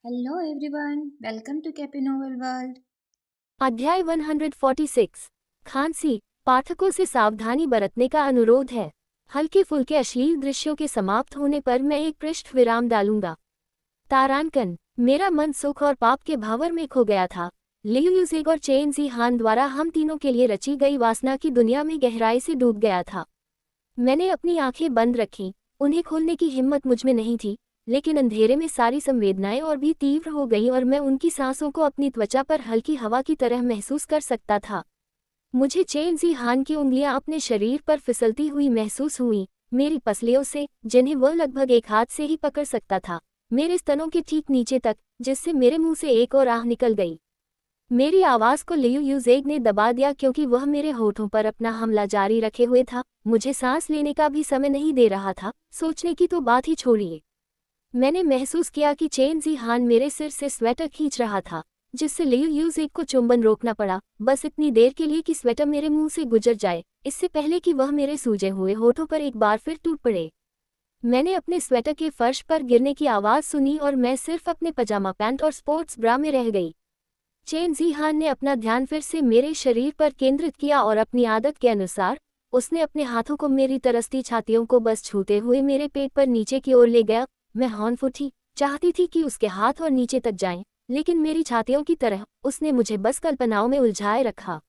Hello everyone, welcome to Cappy Novel World. अध्याय 146 खांसी। पाठकों से सावधानी बरतने का अनुरोध है। हल्के फुल्के अश्लील दृश्यों के समाप्त होने पर मैं एक पृष्ठ विराम डालूंगा। तारांकन। मेरा मन सुख और पाप के भावर में खो गया था। लियू यूजेग और चेन जी हान द्वारा हम तीनों के लिए रची गई वासना की दुनिया में गहराई से डूब गया था। मैंने अपनी आंखें बंद रखीं। उन्हें खोलने की हिम्मत मुझ में नहीं थी, लेकिन अंधेरे में सारी संवेदनाएं और भी तीव्र हो गईं और मैं उनकी सांसों को अपनी त्वचा पर हल्की हवा की तरह महसूस कर सकता था। मुझे चेन जी हान की उंगलियां अपने शरीर पर फिसलती हुई महसूस हुईं, मेरी पसलियों से, जिन्हें वह लगभग एक हाथ से ही पकड़ सकता था, मेरे स्तनों के ठीक नीचे तक, जिससे मेरे मुंह से एक और आह निकल गई। मेरी आवाज को लियू यूजेग ने दबा दिया क्योंकि वह मेरे होठों पर अपना हमला जारी रखे हुए था। मुझे सांस लेने का भी समय नहीं दे रहा था, सोचने की तो बात ही छोड़िए। मैंने महसूस किया कि चेन जी हान मेरे सिर से स्वेटर खींच रहा था, जिससे लियू यूजेग को चुंबन रोकना पड़ा, बस इतनी देर के लिए कि स्वेटर मेरे मुंह से गुजर जाए, इससे पहले कि वह मेरे सूजे हुए होठों पर एक बार फिर टूट पड़े। मैंने अपने स्वेटर के फर्श पर गिरने की आवाज़ सुनी और मैं सिर्फ अपने पजामा पैंट और स्पोर्ट्स ब्रा में रह गई। चेन जी हान ने अपना ध्यान फिर से मेरे शरीर पर केंद्रित किया और अपनी आदत के अनुसार उसने अपने हाथों को मेरी तरसती छातियों को बस छूते हुए मेरे पेट पर नीचे की ओर ले गया। मैं हौन फूटी, चाहती थी कि उसके हाथ और नीचे तक जाएं, लेकिन मेरी छातियों की तरह उसने मुझे बस कल्पनाओं में उलझाए रखा।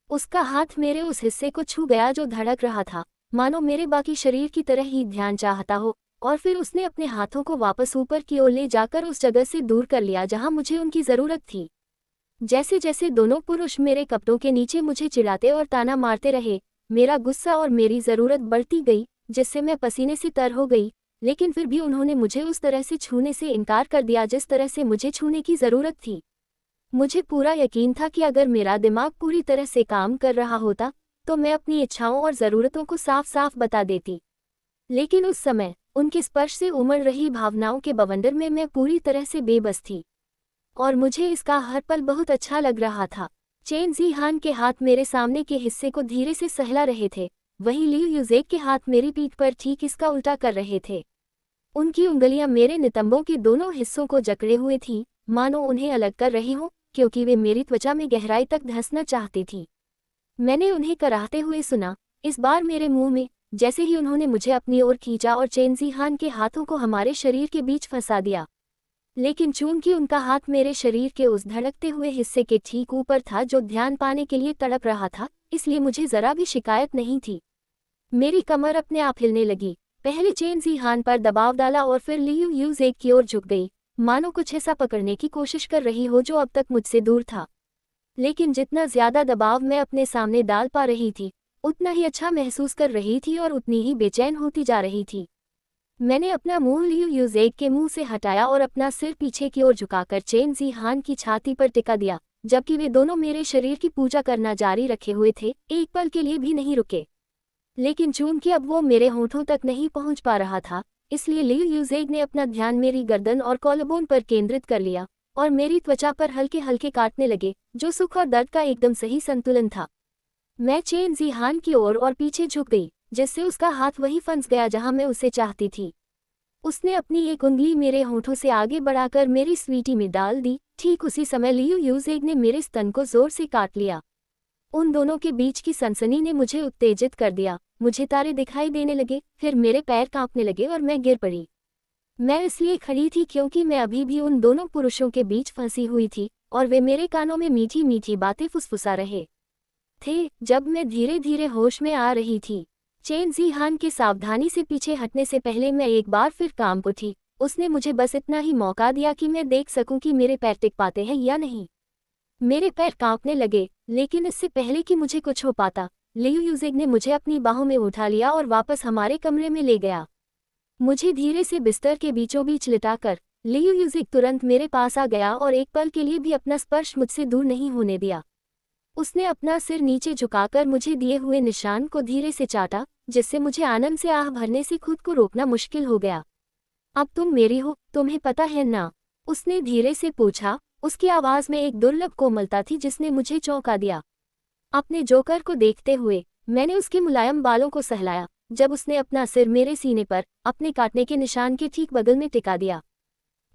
उसका हाथ मेरे उस हिस्से को छू गया जो धड़क रहा था, मानो मेरे बाकी शरीर की तरह ही ध्यान चाहता हो, और फिर उसने अपने हाथों को वापस ऊपर की ओर ले जाकर उस जगह से दूर कर लिया जहां मुझे उनकी ज़रूरत थी। जैसे जैसे दोनों पुरुष मेरे कपड़ों के नीचे मुझे चिढ़ाते और ताना मारते रहे, मेरा गुस्सा और मेरी ज़रूरत बढ़ती गई, जिससे मैं पसीने से तर हो गई, लेकिन फिर भी उन्होंने मुझे उस तरह से छूने से इनकार कर दिया जिस तरह से मुझे छूने की ज़रूरत थी। मुझे पूरा यकीन था कि अगर मेरा दिमाग पूरी तरह से काम कर रहा होता, तो मैं अपनी इच्छाओं और ज़रूरतों को साफ साफ बता देती। लेकिन उस समय, उनके स्पर्श से उमड़ रही भावनाओं के बवंडर में मैं पूरी तरह से बेबस थी, और मुझे इसका हर पल बहुत अच्छा लग रहा था। चेन जी हान के हाथ मेरे सामने के हिस्से को धीरे से सहला रहे थे, वहीं लियू यूजेक के हाथ मेरी पीठ पर ठीक इसका उल्टा कर रहे थे। उनकी उंगलियां मेरे नितंबों के दोनों हिस्सों को जकड़े हुए थीं, मानो उन्हें अलग कर रही हों, क्योंकि वे मेरी त्वचा में गहराई तक धंसना चाहती थीं। मैंने उन्हें कराहते हुए सुना, इस बार मेरे मुंह में, जैसे ही उन्होंने मुझे अपनी ओर खींचा और चेन जी हान के हाथों को हमारे शरीर के बीच फंसा दिया। लेकिन चूंकि उनका हाथ मेरे शरीर के उस धड़कते हुए हिस्से के ठीक ऊपर था जो ध्यान पाने के लिए तड़प रहा था, इसलिए मुझे जरा भी शिकायत नहीं थी। मेरी कमर अपने आप हिलने लगी। पहले चेन जी हान पर दबाव डाला और फिर लियू यूजेक की ओर झुक गई, मानो कुछ ऐसा पकड़ने की कोशिश कर रही हो जो अब तक मुझसे दूर था। लेकिन जितना ज्यादा दबाव मैं अपने सामने डाल पा रही थी, उतना ही अच्छा महसूस कर रही थी और उतनी ही बेचैन होती जा रही थी। मैंने अपना मुंह लियू यूजेक के मुंह से हटाया और अपना सिर पीछे की ओर झुकाकर चेन जी हान की छाती पर टिका दिया, जबकि वे दोनों मेरे शरीर की पूजा करना जारी रखे हुए थे, एक पल के लिए भी नहीं रुके। लेकिन चूंकि अब वो मेरे होठों तक नहीं पहुंच पा रहा था, इसलिए लियू यूजेग ने अपना ध्यान मेरी गर्दन और कॉलरबोन पर केंद्रित कर लिया, और मेरी त्वचा पर हल्के हल्के काटने लगे, जो सुख और दर्द का एकदम सही संतुलन था। मैं चेन जी हान की ओर और पीछे झुक गई, जिससे उसका हाथ वहीं फंस गया जहां मैं उसे चाहती थी। उसने अपनी एक उंगली मेरे होठों से आगे बढ़ाकर मेरी स्वीटी में डाल दी। ठीक उसी समय लियू यूजेग ने मेरे स्तन को जोर से काट लिया। उन दोनों के बीच की सनसनी ने मुझे उत्तेजित कर दिया। मुझे तारे दिखाई देने लगे, फिर मेरे पैर कांपने लगे और मैं गिर पड़ी। मैं इसलिए खड़ी थी क्योंकि मैं अभी भी उन दोनों पुरुषों के बीच फंसी हुई थी, और वे मेरे कानों में मीठी मीठी बातें फुसफुसा रहे थे। जब मैं धीरे धीरे होश में आ रही थी, चेन जी हान के सावधानी से पीछे हटने से पहले मैं एक बार फिर कांप उठी। उसने मुझे बस इतना ही मौका दिया कि मैं देख सकूं कि मेरे पैर टिक पाते हैं या नहीं। मेरे पैर कांपने लगे, लेकिन इससे पहले कि मुझे कुछ हो पाता, लियू यूजेग ने मुझे अपनी बाहों में उठा लिया और वापस हमारे कमरे में ले गया। मुझे धीरे से बिस्तर के बीचों बीच लिटाकर लियू यूजेग तुरंत मेरे पास आ गया और एक पल के लिए भी अपना स्पर्श मुझसे दूर नहीं होने दिया। उसने अपना सिर नीचे झुकाकर मुझे दिए हुए निशान को धीरे से चाटा, जिससे मुझे आनंद से आह भरने से खुद को रोकना मुश्किल हो गया। अब तुम मेरी हो, तुम्हें पता है ना? उसने धीरे से पूछा। उसकी आवाज में एक दुर्लभ कोमलता थी जिसने मुझे चौंका दिया। अपने जोकर को देखते हुए मैंने उसके मुलायम बालों को सहलाया, जब उसने अपना सिर मेरे सीने पर अपने काटने के निशान के ठीक बगल में टिका दिया।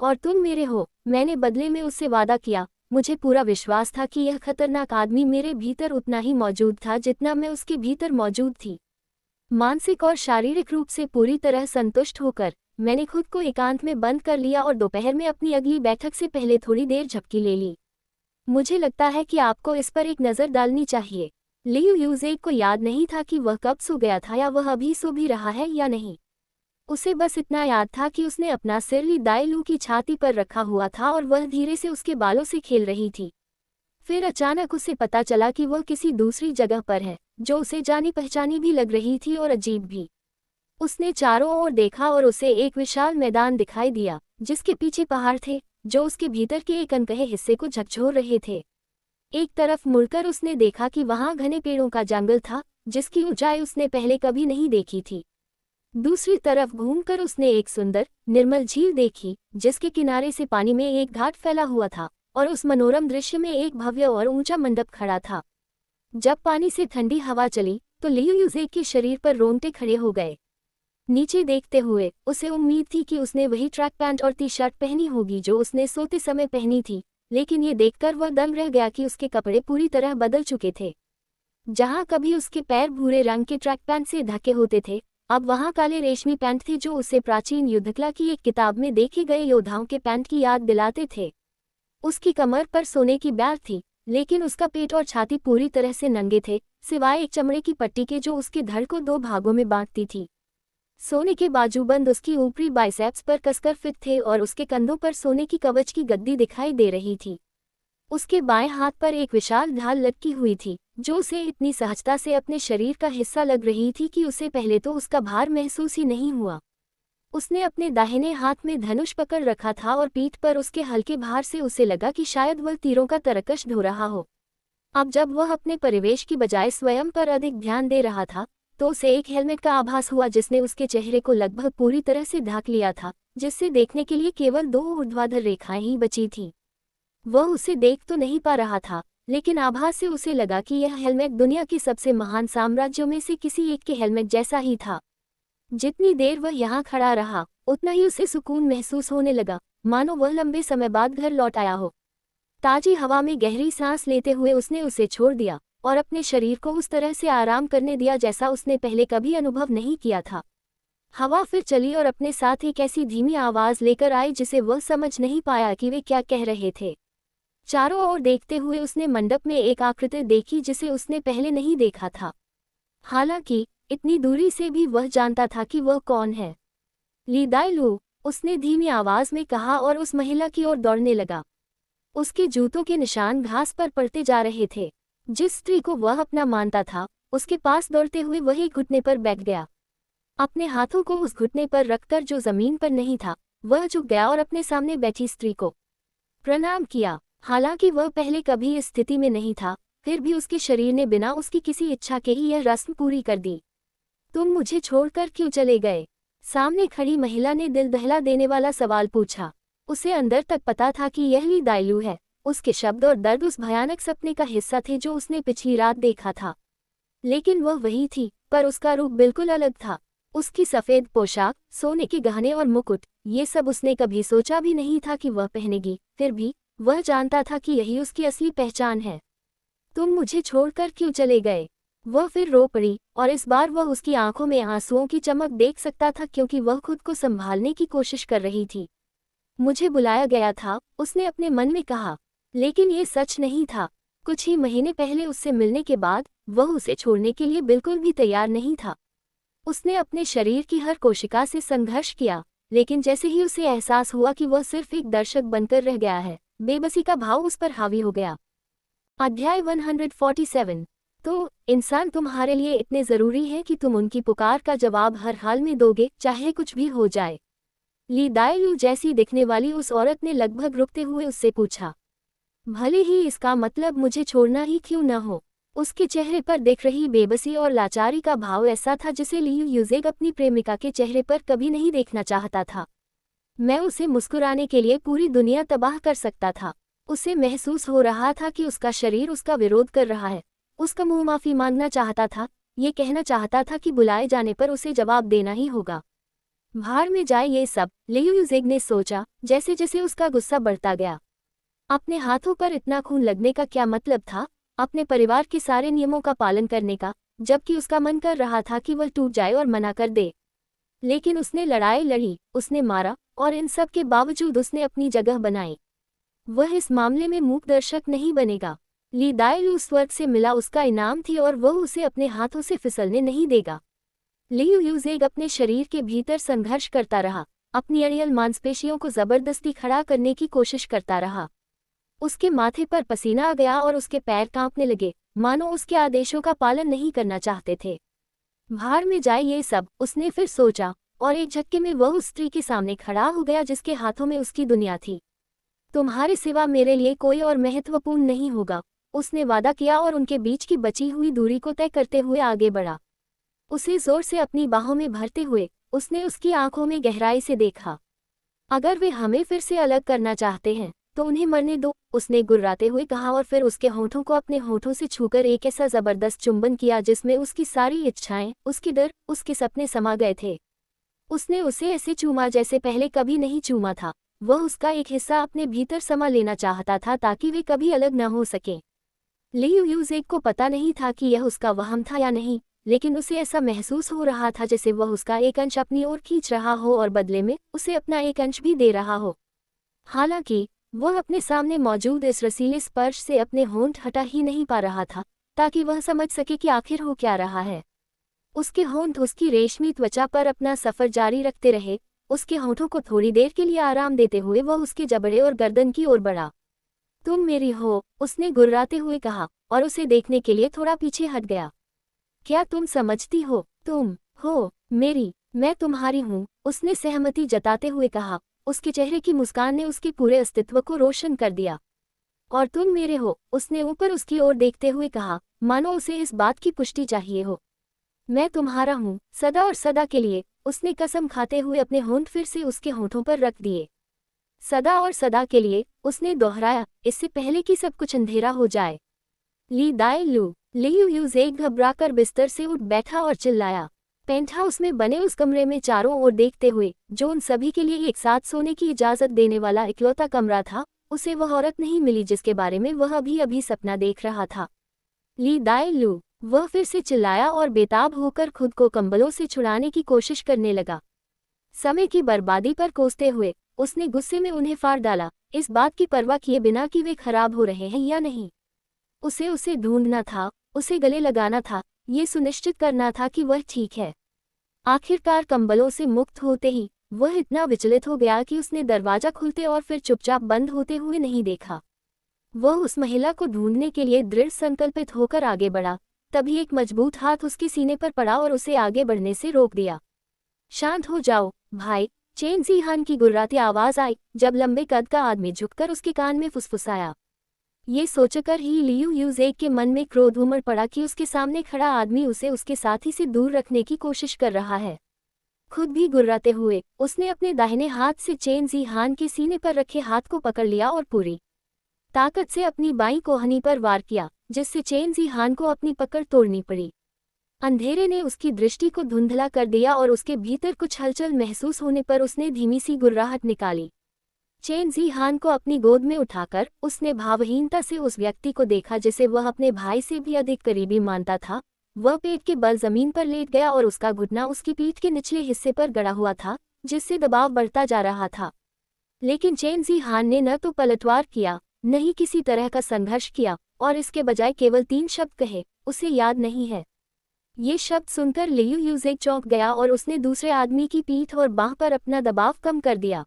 और तुम मेरे हो। मैंने बदले में उससे वादा किया। मुझे पूरा विश्वास था कि यह खतरनाक आदमी मेरे भीतर उतना ही मौजूद था जितना मैं उसके भीतर मौजूद थी। मानसिक और शारीरिक रूप से पूरी तरह संतुष्ट होकर मैंने खुद को एकांत में बंद कर लिया और दोपहर में अपनी अगली बैठक से पहले थोड़ी देर झपकी ले ली। मुझे लगता है कि आपको इस पर एक नज़र डालनी चाहिए। लियू यूजेक को याद नहीं था कि वह कब सो गया था या वह अभी सो भी रहा है या नहीं। उसे बस इतना याद था कि उसने अपना सिर ली दाई की छाती पर रखा हुआ था और वह धीरे से उसके बालों से खेल रही थी। फिर अचानक उसे पता चला कि वह किसी दूसरी जगह पर है, जो उसे जानी पहचानी भी लग रही थी और अजीब भी। उसने चारों ओर देखा और उसे एक विशाल मैदान दिखाई दिया, जिसके पीछे पहाड़ थे, जो उसके भीतर के एक अनकहे हिस्से को झकझोर रहे थे। एक तरफ मुड़कर उसने देखा कि वहां घने पेड़ों का जंगल था, जिसकी ऊंचाई उसने पहले कभी नहीं देखी थी। दूसरी तरफ घूमकर उसने एक सुंदर, निर्मल झील देखी, जिसके किनारे से पानी में एक घाट फैला हुआ था और उस मनोरम दृश्य में एक भव्य और ऊंचा मंडप खड़ा था। जब पानी से ठंडी हवा चली, तो लियू यूजेक के शरीर पर रोंगटे खड़े हो गए। नीचे देखते हुए उसे उम्मीद थी कि उसने वही ट्रैक पैंट और टी शर्ट पहनी होगी जो उसने सोते समय पहनी थी, लेकिन ये देखकर वह दंग रह गया कि उसके कपड़े पूरी तरह बदल चुके थे। जहां कभी उसके पैर भूरे रंग के ट्रैक पैंट से ढके होते थे, अब वहां काले रेशमी पैंट थे जो उसे प्राचीन युद्धकला की एक किताब में देखे गए योद्धाओं के पैंट की याद दिलाते थे। उसकी कमर पर सोने की बैल थी, लेकिन उसका पेट और छाती पूरी तरह से नंगे थे, सिवाय एक चमड़े की पट्टी के जो उसके धड़ को दो भागों में बांटती थी। सोने के बाजूबंद उसकी ऊपरी बाइसेप्स पर कसकर फिट थे और उसके कंधों पर सोने की कवच की गद्दी दिखाई दे रही थी। उसके बाएं हाथ पर एक विशाल ढाल लटकी हुई थी, जो उसे इतनी सहजता से अपने शरीर का हिस्सा लग रही थी कि उसे पहले तो उसका भार महसूस ही नहीं हुआ। उसने अपने दाहिने हाथ में धनुष पकड़ रखा था और पीठ पर उसके हल्के भार से उसे लगा कि शायद वह तीरों का तरकश ढो रहा हो। अब जब वह अपने परिवेश की बजाय स्वयं पर अधिक ध्यान दे रहा था, तो उसे एक हेलमेट का आभास हुआ जिसने उसके चेहरे को लगभग पूरी तरह से ढक लिया था, जिससे देखने के लिए केवल दो ऊर्ध्वाधर रेखाएं ही बची थीं। वह उसे देख तो नहीं पा रहा था, लेकिन आभास से उसे लगा कि यह हेलमेट दुनिया के सबसे महान साम्राज्यों में से किसी एक के हेलमेट जैसा ही था। जितनी देर वह यहाँ खड़ा रहा, उतना ही उसे सुकून महसूस होने लगा, मानो वह लंबे समय बाद घर लौट आया हो। ताजी हवा में गहरी सांस लेते हुए उसने उसे छोड़ दिया और अपने शरीर को उस तरह से आराम करने दिया जैसा उसने पहले कभी अनुभव नहीं किया था। हवा फिर चली और अपने साथ एक ऐसी धीमी आवाज लेकर आई जिसे वह समझ नहीं पाया कि वे क्या कह रहे थे। चारों ओर देखते हुए उसने मंडप में एक आकृति देखी जिसे उसने पहले नहीं देखा था। हालांकि इतनी दूरी से भी वह जानता था कि वह कौन है। ली दाइलू, उसने धीमी आवाज में कहा और उस महिला की ओर दौड़ने लगा। उसके जूतों के निशान घास पर पड़ते जा रहे थे। जिस स्त्री को वह अपना मानता था, उसके पास दौड़ते हुए वह एक घुटने पर बैठ गया। अपने हाथों को उस घुटने पर रखकर जो जमीन पर नहीं था, वह झुक गया और अपने सामने बैठी स्त्री को प्रणाम किया। हालांकि वह पहले कभी इस स्थिति में नहीं था, फिर भी उसके शरीर ने बिना उसकी किसी इच्छा के ही यह रस्म पूरी कर दी। तुम मुझे छोड़कर क्यों चले गए? सामने खड़ी महिला ने दिल दहला देने वाला सवाल पूछा। उसे अंदर तक पता था कि यह ली दाइलू है। उसके शब्द और दर्द उस भयानक सपने का हिस्सा थे जो उसने पिछली रात देखा था। लेकिन वह वही थी, पर उसका रूप बिल्कुल अलग था। उसकी सफ़ेद पोशाक, सोने के गहने और मुकुट, ये सब उसने कभी सोचा भी नहीं था कि वह पहनेगी। फिर भी वह जानता था कि यही उसकी असली पहचान है। तुम मुझे छोड़कर क्यों चले गए? वह फिर रो पड़ी, और इस बार वह उसकी आंखों में आंसुओं की चमक देख सकता था क्योंकि वह खुद को संभालने की कोशिश कर रही थी। मुझे बुलाया गया था, उसने अपने मन में कहा, लेकिन ये सच नहीं था। कुछ ही महीने पहले उससे मिलने के बाद वह उसे छोड़ने के लिए बिल्कुल भी तैयार नहीं था। उसने अपने शरीर की हर कोशिका से संघर्ष किया, लेकिन जैसे ही उसे एहसास हुआ कि वह सिर्फ एक दर्शक बनकर रह गया है, बेबसी का भाव उस पर हावी हो गया। अध्याय 147। तो इंसान तुम्हारे लिए इतने जरूरी है कि तुम उनकी पुकार का जवाब हर हाल में दोगे, चाहे कुछ भी हो जाए। ली दाइलू जैसी दिखने वाली उस औरत ने लगभग रुकते हुए उससे पूछा। भले ही इसका मतलब मुझे छोड़ना ही क्यों न हो। उसके चेहरे पर दिख रही बेबसी और लाचारी का भाव ऐसा था जिसे लियू यूजेक अपनी प्रेमिका के चेहरे पर कभी नहीं देखना चाहता था। मैं उसे मुस्कुराने के लिए पूरी दुनिया तबाह कर सकता था। उसे महसूस हो रहा था कि उसका शरीर उसका विरोध कर रहा है। उसका मुंह माफी मांगना चाहता था, ये कहना चाहता था कि बुलाए जाने पर उसे जवाब देना ही होगा। भाड़ में जाए ये सब, लियू यूजेग ने सोचा। जैसे जैसे उसका गुस्सा बढ़ता गया, अपने हाथों पर इतना खून लगने का क्या मतलब था, अपने परिवार के सारे नियमों का पालन करने का, जबकि उसका मन कर रहा था कि वह टूट जाए और मना कर दे। लेकिन उसने लड़ाई लड़ी, उसने मारा, और इन सब के बावजूद उसने अपनी जगह बनाई। वह इस मामले में मूक दर्शक नहीं बनेगा। ली दाइलू स्वर्ग से मिला उसका इनाम थी और वह उसे अपने हाथों से फिसलने नहीं देगा। लियू यूजेग अपने शरीर के भीतर संघर्ष करता रहा, अपनी अड़ियल मांसपेशियों को जबरदस्ती खड़ा करने की कोशिश करता रहा। उसके माथे पर पसीना आ गया और उसके पैर कांपने लगे, मानो उसके आदेशों का पालन नहीं करना चाहते थे। भाड़ में जाए ये सब, उसने फिर सोचा, और एक झटके में वह उस स्त्री के सामने खड़ा हो गया जिसके हाथों में उसकी दुनिया थी। तुम्हारे सिवा मेरे लिए कोई और महत्वपूर्ण नहीं होगा, उसने वादा किया और उनके बीच की बची हुई दूरी को तय करते हुए आगे बढ़ा। उसे जोर से अपनी बाहों में भरते हुए उसने उसकी आंखों में गहराई से देखा। अगर वे हमें फिर से अलग करना चाहते हैं तो उन्हें मरने दो, उसने गुर्राते हुए कहा, और फिर उसके होठों को अपने होठों से छूकर एक ऐसा जबरदस्त चुंबन किया जिसमें उसकी सारी इच्छाएं, उसके डर, उसके सपने समा गए थे। उसने उसे ऐसे चूमा जैसे पहले कभी नहीं चूमा था। वह उसका एक हिस्सा अपने भीतर समा लेना चाहता था ताकि वे कभी अलग न हो सकें। लियू यूजेग को पता नहीं था कि यह उसका वहम था या नहीं, लेकिन उसे ऐसा महसूस हो रहा था जैसे वह उसका एक अंश अपनी ओर खींच रहा हो और बदले में उसे अपना एक अंश भी दे रहा हो। हालांकि वह अपने सामने मौजूद इस रसीले स्पर्श से अपने होंठ हटा ही नहीं पा रहा था, ताकि वह समझ सके कि आखिर हो क्या रहा है। उसके होंठ उसकी रेशमी त्वचा पर अपना सफर जारी रखते रहे, उसके होंठों को थोड़ी देर के लिए आराम देते हुए वह उसके जबड़े और गर्दन की ओर बढ़ा। तुम मेरी हो, उसने गुर्राते हुए कहा, और उसे देखने के लिए थोड़ा पीछे हट गया। क्या तुम समझती हो, तुम हो मेरी, मैं तुम्हारी हूँ, उसने सहमति जताते हुए कहा। उसके चेहरे की मुस्कान ने उसके पूरे अस्तित्व को रोशन कर दिया। और तुम मेरे हो, उसने ऊपर उसकी ओर देखते हुए कहा, मानो उसे इस बात की पुष्टि चाहिए हो। मैं तुम्हारा हूँ, सदा और सदा के लिए, उसने कसम खाते हुए अपने होंठ फिर से उसके होठों पर रख दिए। सदा और सदा के लिए, उसने दोहराया, इससे पहले कि सब कुछ अंधेरा हो जाए। ली दाई लू, लियू यूजेग घबराकर बिस्तर से उठ बैठा और चिल्लाया। पेंटहाउस में बने उस कमरे में चारों ओर देखते हुए, जो उन सभी के लिए एक साथ सोने की इजाजत देने वाला इकलौता कमरा था, उसे वह औरत नहीं मिली जिसके बारे में वह अभी अभी सपना देख रहा था। ली दाई लू, वह फिर से चिल्लाया और बेताब होकर खुद को कंबलों से छुड़ाने की कोशिश करने लगा। समय की बर्बादी पर कोसते हुए उसने गुस्से में उन्हें फाड़ डाला, इस बात की परवाह किए बिना कि वे खराब हो रहे हैं या नहीं। उसे ढूंढना था, उसे गले लगाना था, ये सुनिश्चित करना था कि वह ठीक है। आखिरकार कंबलों से मुक्त होते ही वह इतना विचलित हो गया कि उसने दरवाजा खुलते और फिर चुपचाप बंद होते हुए नहीं देखा। वह उस महिला को ढूंढने के लिए दृढ़ संकल्पित होकर आगे बढ़ा, तभी एक मजबूत हाथ उसके सीने पर पड़ा और उसे आगे बढ़ने से रोक दिया। शांत हो जाओ भाई, चेन ज़ी हान की गुर्राती आवाज आई जब लंबे कद का आदमी झुककर उसके कान में फुसफुसाया। ये सोचकर ही लियू यूजेग के मन में क्रोध उमड़ पड़ा कि उसके सामने खड़ा आदमी उसे उसके साथी से दूर रखने की कोशिश कर रहा है। खुद भी गुर्राते हुए उसने अपने दाहिने हाथ से चेन ज़ी हान के सीने पर रखे हाथ को पकड़ लिया और पूरी ताकत से अपनी बाईं कोहनी पर वार किया, जिससे चेन ज़ी हान को अपनी पकड़ तोड़नी पड़ी। अंधेरे ने उसकी दृष्टि को धुंधला कर दिया और उसके भीतर कुछ हलचल महसूस होने पर उसने धीमी सी गुर्राहट निकाली। चेन ज़ी हान को अपनी गोद में उठाकर उसने भावहीनता से उस व्यक्ति को देखा जिसे वह अपने भाई से भी अधिक करीबी मानता था। वह पेट के बल जमीन पर लेट गया और उसका घुटना उसकी पीठ के निचले हिस्से पर गड़ा हुआ था, जिससे दबाव बढ़ता जा रहा था। लेकिन चेन ज़ी हान ने न तो पलटवार किया, न ही किसी तरह का संघर्ष किया, और इसके बजाय केवल 3 शब्द कहे, उसे याद नहीं है। ये शब्द सुनकर लियू यूजेग चौंक गया और उसने दूसरे आदमी की पीठ और बांह पर अपना दबाव कम कर दिया।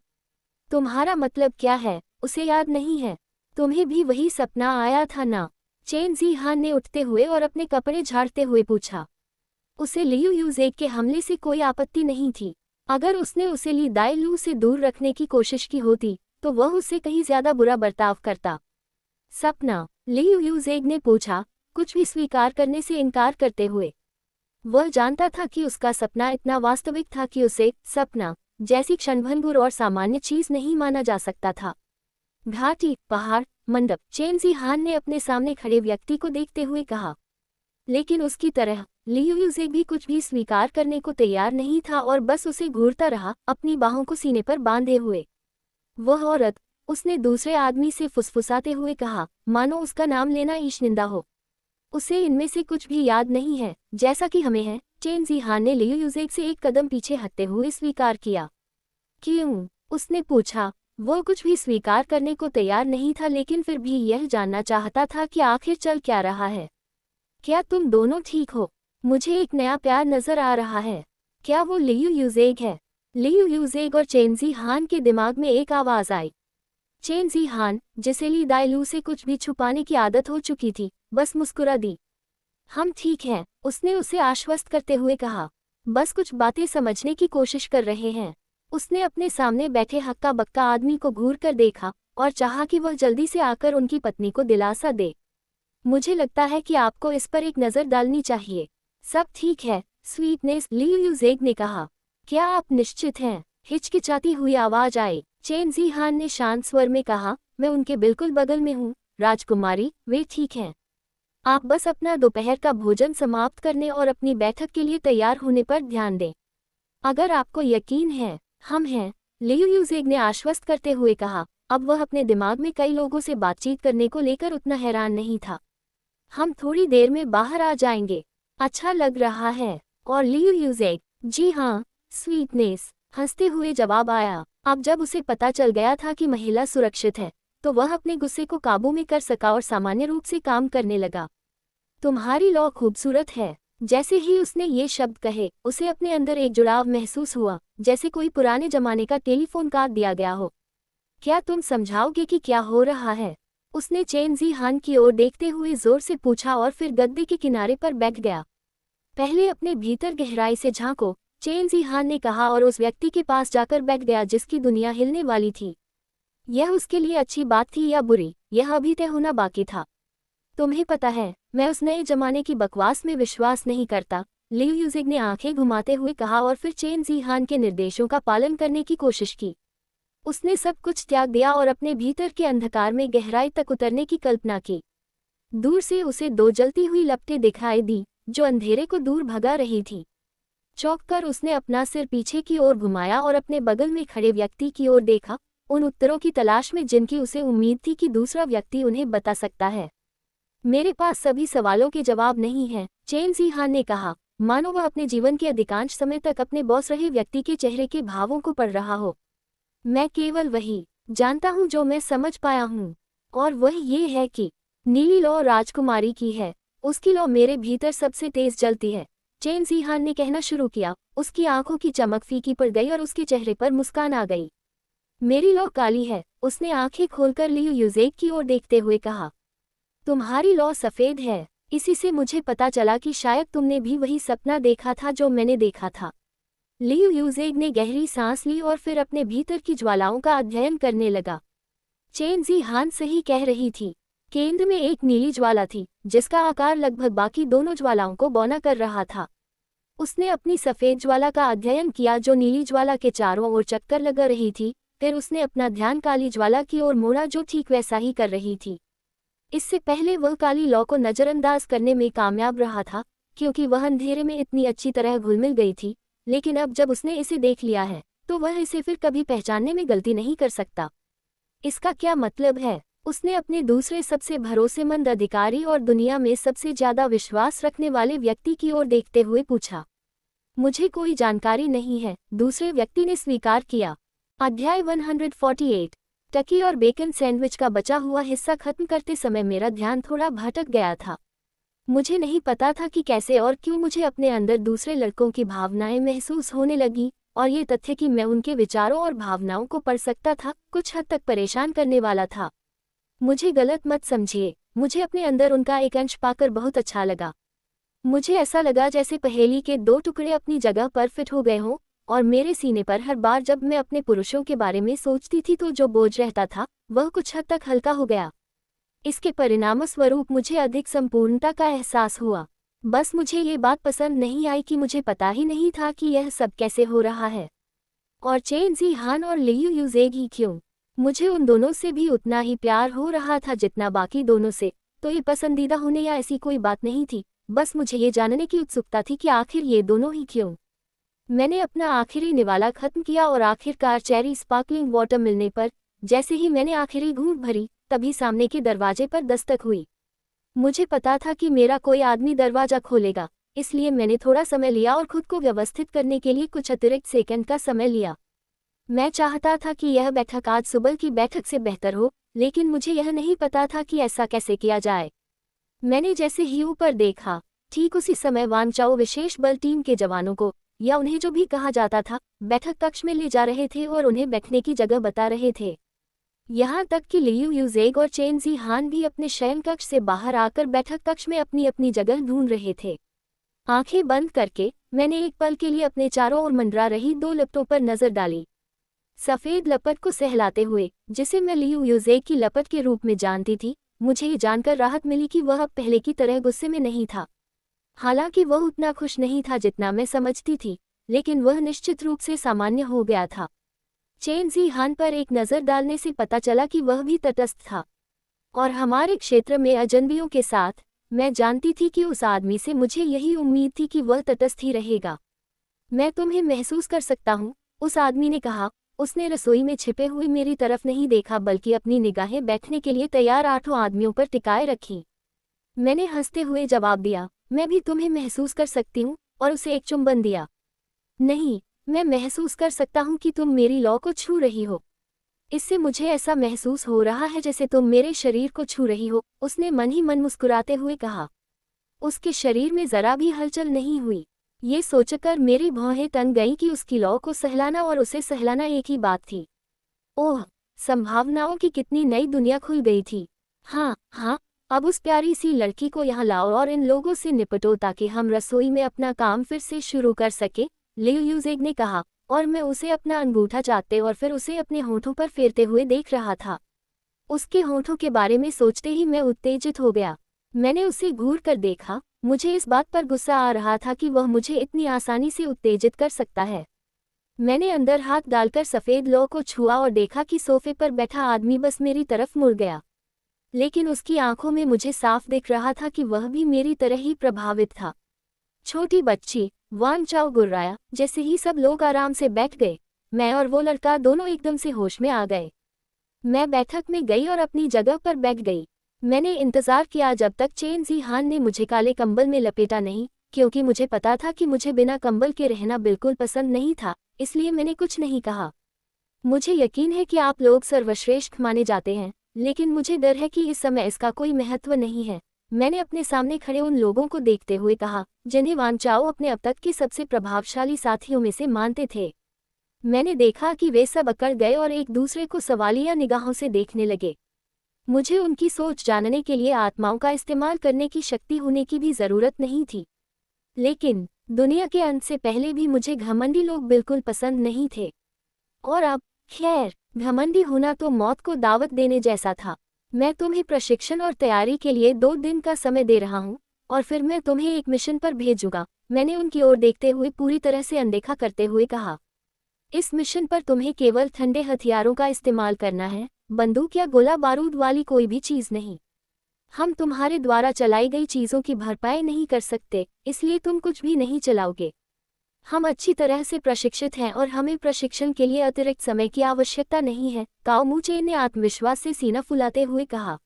तुम्हारा मतलब क्या है, उसे याद नहीं है? तुम्हें भी वही सपना आया था ना? चेन ज़ी हान ने उठते हुए और अपने कपड़े झाड़ते हुए पूछा। उसे लियू यूजेग के हमले से कोई आपत्ति नहीं थी। अगर उसने उसे ली दाई लू से दूर रखने की कोशिश की होती तो वह उससे कहीं ज्यादा बुरा बर्ताव करता। सपना? लियू यूजेग ने पूछा, कुछ भी स्वीकार करने से इनकार करते हुए। वह जानता था कि उसका सपना इतना वास्तविक था कि उसे सपना जैसी क्षणभंगुर और सामान्य चीज नहीं माना जा सकता था। घाटी, पहाड़, मंडप, चेन ज़ी हान ने अपने सामने खड़े व्यक्ति को देखते हुए कहा। लेकिन उसकी तरह लियू यूजेग भी कुछ भी स्वीकार करने को तैयार नहीं था और बस उसे घूरता रहा, अपनी बाहों को सीने पर बांधे हुए। वह औरत, उसने दूसरे आदमी से फुसफुसाते हुए कहा, मानो उसका नाम लेना ईशनिंदा हो। उसे इनमें से कुछ भी याद नहीं है, जैसा कि हमें है। चेन जी हान ने लियू यूजेग से एक कदम पीछे हटते हुए स्वीकार किया। क्यों? उसने पूछा। वह कुछ भी स्वीकार करने को तैयार नहीं था, लेकिन फिर भी यह जानना चाहता था कि आखिर चल क्या रहा है। क्या तुम दोनों ठीक हो? मुझे एक नया प्यार नजर आ रहा है। क्या वो लियू यूजेग है? लियू यूजेग और चेन जी हान के दिमाग में एक आवाज आई। चेन जी हान, जिसे ली दाइलू से कुछ भी छुपाने की आदत हो चुकी थी, बस मुस्कुरा दी। हम ठीक हैं, उसने उसे आश्वस्त करते हुए कहा। बस कुछ बातें समझने की कोशिश कर रहे हैं। उसने अपने सामने बैठे हक्का बक्का आदमी को घूर कर देखा और चाहा कि वह जल्दी से आकर उनकी पत्नी को दिलासा दे। मुझे लगता है कि आपको इस पर एक नज़र डालनी चाहिए। सब ठीक है, स्वीटनेस, लियू यूजेग ने कहा। क्या आप निश्चित हैं? हिचकिचाती हुई आवाज आई। चेन जी हान ने शांत स्वर में कहा, मैं उनके बिल्कुल बगल में हूँ, राजकुमारी, वे ठीक हैं। आप बस अपना दोपहर का भोजन समाप्त करने और अपनी बैठक के लिए तैयार होने पर ध्यान दें। अगर आपको यकीन है, हम हैं, लियू यूजेग ने आश्वस्त करते हुए कहा। अब वह अपने दिमाग में कई लोगों से बातचीत करने को लेकर उतना हैरान नहीं था। हम थोड़ी देर में बाहर आ जाएंगे। अच्छा लग रहा है। और लियू यूजेग, जी हाँ, स्वीटनेस, हंसते हुए जवाब आया। अब जब उसे पता चल गया था कि महिला सुरक्षित है, तो वह अपने गुस्से को काबू में कर सका और सामान्य रूप से काम करने लगा। तुम्हारी लौ खूबसूरत है। जैसे ही उसने ये शब्द कहे, उसे अपने अंदर एक जुड़ाव महसूस हुआ, जैसे कोई पुराने जमाने का टेलीफोन काट दिया गया हो। क्या तुम समझाओगे कि क्या हो रहा है? उसने चेन जी हान की ओर देखते हुए जोर से पूछा और फिर गद्दे के किनारे पर बैठ गया। पहले अपने भीतर गहराई से झांको, चेन जी हान ने कहा और उस व्यक्ति के पास जाकर बैठ गया जिसकी दुनिया हिलने वाली थी। यह उसके लिए अच्छी बात थी या बुरी, यह अभी तय होना बाकी था। तुम्हें पता है, मैं उस नए जमाने की बकवास में विश्वास नहीं करता, लियू यूजेग ने आंखें घुमाते हुए कहा और फिर चेन जी हान के निर्देशों का पालन करने की कोशिश की। उसने सब कुछ त्याग दिया और अपने भीतर के अंधकार में गहराई तक उतरने की कल्पना की। दूर से उसे दो जलती हुई लपटें दिखाई दी, जो अंधेरे को दूर भगा रही थी। चौंक कर उसने अपना सिर पीछे की ओर घुमाया और अपने बगल में खड़े व्यक्ति की ओर देखा, उन उत्तरों की तलाश में जिनकी उसे उम्मीद थी कि दूसरा व्यक्ति उन्हें बता सकता है। मेरे पास सभी सवालों के जवाब नहीं हैं, चेन जी हान ने कहा, मानो वह अपने जीवन के अधिकांश समय तक अपने बॉस रहे व्यक्ति के चेहरे के भावों को पढ़ रहा हो। मैं केवल वही जानता हूँ जो मैं समझ पाया हूँ, और वह ये है कि नीली लौ राजकुमारी की है। उसकी लौ मेरे भीतर सबसे तेज जलती है, चेन जी हान ने कहना शुरू किया। उसकी आंखों की चमक फीकी पड़ गई और उसके चेहरे पर मुस्कान आ गई। मेरी लौ काली है, उसने आंखें खोलकर लियू यूजेग की ओर देखते हुए कहा। तुम्हारी लौ सफ़ेद है। इसी से मुझे पता चला कि शायद तुमने भी वही सपना देखा था जो मैंने देखा था। लियू यूजेग ने गहरी सांस ली और फिर अपने भीतर की ज्वालाओं का अध्ययन करने लगा। चेन जी हान सही कह रही थी। केंद्र में एक नीली ज्वाला थी, जिसका आकार लगभग बाकी दोनों ज्वालाओं को बौना कर रहा था। उसने अपनी सफ़ेद ज्वाला का अध्ययन किया जो नीली ज्वाला के चारों ओर चक्कर लगा रही थी, फिर उसने अपना ध्यान काली ज्वाला की ओर मोड़ा जो ठीक वैसा ही कर रही थी। इससे पहले वह काली लौ को नज़रअंदाज करने में कामयाब रहा था, क्योंकि वह अंधेरे में इतनी अच्छी तरह घुल-मिल गई थी, लेकिन अब जब उसने इसे देख लिया है, तो वह इसे फिर कभी पहचानने में गलती नहीं कर सकता। इसका क्या मतलब है? उसने अपने दूसरे सबसे भरोसेमंद अधिकारी और दुनिया में सबसे ज़्यादा विश्वास रखने वाले व्यक्ति की ओर देखते हुए पूछा। मुझे कोई जानकारी नहीं है, दूसरे व्यक्ति ने स्वीकार किया। अध्याय 148। टकी और बेकन सैंडविच का बचा हुआ हिस्सा खत्म करते समय मेरा ध्यान थोड़ा भटक गया था। मुझे नहीं पता था कि कैसे और क्यों मुझे अपने अंदर दूसरे लड़कों की भावनाएं महसूस होने लगी, और ये तथ्य कि मैं उनके विचारों और भावनाओं को पढ़ सकता था, कुछ हद तक परेशान करने वाला था। मुझे गलत मत समझिए, मुझे अपने अंदर उनका एक अंश पाकर बहुत अच्छा लगा। मुझे ऐसा लगा जैसे पहेली के दो टुकड़े अपनी जगह पर फिट हो गए हों, और मेरे सीने पर हर बार जब मैं अपने पुरुषों के बारे में सोचती थी तो जो बोझ रहता था, वह कुछ हद तक हल्का हो गया। इसके परिणामस्वरूप मुझे अधिक संपूर्णता का एहसास हुआ। बस मुझे ये बात पसंद नहीं आई कि मुझे पता ही नहीं था कि यह सब कैसे हो रहा है। और चेन जी हान और लियू यूजेग ही क्यों? मुझे उन दोनों से भी उतना ही प्यार हो रहा था जितना बाकी दोनों से, तो ये पसंदीदा होने या ऐसी कोई बात नहीं थी, बस मुझे ये जानने की उत्सुकता थी कि आखिर ये दोनों ही क्यों। मैंने अपना आखिरी निवाला खत्म किया और आखिरकार चेरी स्पार्कलिंग वाटर मिलने पर जैसे ही मैंने आखिरी घूंट भरी, तभी सामने के दरवाजे पर दस्तक हुई। मुझे पता था कि मेरा कोई आदमी दरवाजा खोलेगा, इसलिए मैंने थोड़ा समय लिया और खुद को व्यवस्थित करने के लिए कुछ अतिरिक्त सेकंड का समय लिया। मैं चाहता था कि यह बैठक आज सुबह की बैठक से बेहतर हो, लेकिन मुझे यह नहीं पता था कि ऐसा कैसे किया जाए। मैंने जैसे ही ऊपर देखा, ठीक उसी समय वान चाओ विशेष बल टीम के जवानों को, या उन्हें जो भी कहा जाता था, बैठक कक्ष में ले जा रहे थे और उन्हें बैठने की जगह बता रहे थे। यहाँ तक कि लियू यूजेग और चेन जी हान भी अपने शयन कक्ष से बाहर आकर बैठक कक्ष में अपनी अपनी जगह ढूंढ रहे थे। आंखें बंद करके मैंने एक पल के लिए अपने चारों ओर मंडरा रही दो लपटों पर नजर डाली। सफेद लपट को सहलाते हुए, जिसे मैं लियू यूजेग की लपट के रूप में जानती थी, मुझे ये जानकर राहत मिली कि वह अब पहले की तरह गुस्से में नहीं था। हालांकि वह उतना खुश नहीं था जितना मैं समझती थी, लेकिन वह निश्चित रूप से सामान्य हो गया था। चेन जी हान पर एक नज़र डालने से पता चला कि वह भी तटस्थ था, और हमारे क्षेत्र में अजनबियों के साथ, मैं जानती थी कि उस आदमी से मुझे यही उम्मीद थी कि वह तटस्थ ही रहेगा। मैं तुम्हें महसूस कर सकता हूँ, उस आदमी ने कहा। उसने रसोई में छिपे हुए मेरी तरफ नहीं देखा, बल्कि अपनी निगाहें बैठने के लिए तैयार 8 आदमियों पर टिकाए रखी। मैंने हंसते हुए जवाब दिया, मैं भी तुम्हें महसूस कर सकती हूँ, और उसे एक चुंबन दिया। नहीं, मैं महसूस कर सकता हूँ कि तुम मेरी लौ को छू रही हो। इससे मुझे ऐसा महसूस हो रहा है जैसे तुम मेरे शरीर को छू रही हो, उसने मन ही मन मुस्कुराते हुए कहा। उसके शरीर में जरा भी हलचल नहीं हुई। ये सोचकर मेरी भौहें तन गईं कि उसकी लौ को सहलाना और उसे सहलाना एक ही बात थी। ओह, संभावनाओं की कितनी नई दुनिया खुल गई थी। हाँ, अब उस प्यारी सी लड़की को यहाँ लाओ और इन लोगों से निपटो ताकि हम रसोई में अपना काम फिर से शुरू कर सके, लियू यूजेग ने कहा, और मैं उसे अपना अंगूठा चाटते और फिर उसे अपने होठों पर फेरते हुए देख रहा था। उसके होठों के बारे में सोचते ही मैं उत्तेजित हो गया। मैंने उसे घूर कर देखा। मुझे इस बात पर गुस्सा आ रहा था कि वह मुझे इतनी आसानी से उत्तेजित कर सकता है। मैंने अंदर हाथ डालकर सफ़ेद लौ को छुआ और देखा कि सोफे पर बैठा आदमी बस मेरी तरफ मुड़ गया, लेकिन उसकी आंखों में मुझे साफ दिख रहा था कि वह भी मेरी तरह ही प्रभावित था। छोटी बच्ची, वान चाओ गुर्राया। जैसे ही सब लोग आराम से बैठ गए, मैं और वो लड़का दोनों एकदम से होश में आ गए। मैं बैठक में गई और अपनी जगह पर बैठ गई। मैंने इंतजार किया जब तक चेन जी हान ने मुझे काले कंबल में लपेटा नहीं, क्योंकि मुझे पता था कि मुझे बिना कंबल के रहना बिल्कुल पसंद नहीं था, इसलिए मैंने कुछ नहीं कहा। मुझे यकीन है कि आप लोग सर्वश्रेष्ठ माने जाते हैं, लेकिन मुझे डर है कि इस समय इसका कोई महत्व नहीं है। मैंने अपने सामने खड़े उन लोगों को देखते हुए कहा, जिन्हें वान चाओ अपने अब तक के सबसे प्रभावशाली साथियों में से मानते थे। मैंने देखा कि वे सब अकड़ गए और एक दूसरे को सवालिया निगाहों से देखने लगे। मुझे उनकी सोच जानने के लिए आत्माओं का इस्तेमाल करने की शक्ति होने की भी ज़रूरत नहीं थी, लेकिन दुनिया के अंत से पहले भी मुझे घमंडी लोग बिल्कुल पसंद नहीं थे। और अब, खैर, घमंडी होना तो मौत को दावत देने जैसा था। मैं तुम्हें प्रशिक्षण और तैयारी के लिए 2 दिन का समय दे रहा हूँ, और फिर मैं तुम्हें एक मिशन पर भेजूंगा। मैंने उनकी ओर देखते हुए पूरी तरह से अनदेखा करते हुए कहा, इस मिशन पर तुम्हें केवल ठंडे हथियारों का इस्तेमाल करना है, बंदूक या गोला बारूद वाली कोई भी चीज़ नहीं। हम तुम्हारे द्वारा चलाई गई चीज़ों की भरपाई नहीं कर सकते, इसलिए तुम कुछ भी नहीं चलाओगे। हम अच्छी तरह से प्रशिक्षित हैं और हमें प्रशिक्षण के लिए अतिरिक्त समय की आवश्यकता नहीं है, काओ मूचे ने आत्मविश्वास से सीना फुलाते हुए कहा।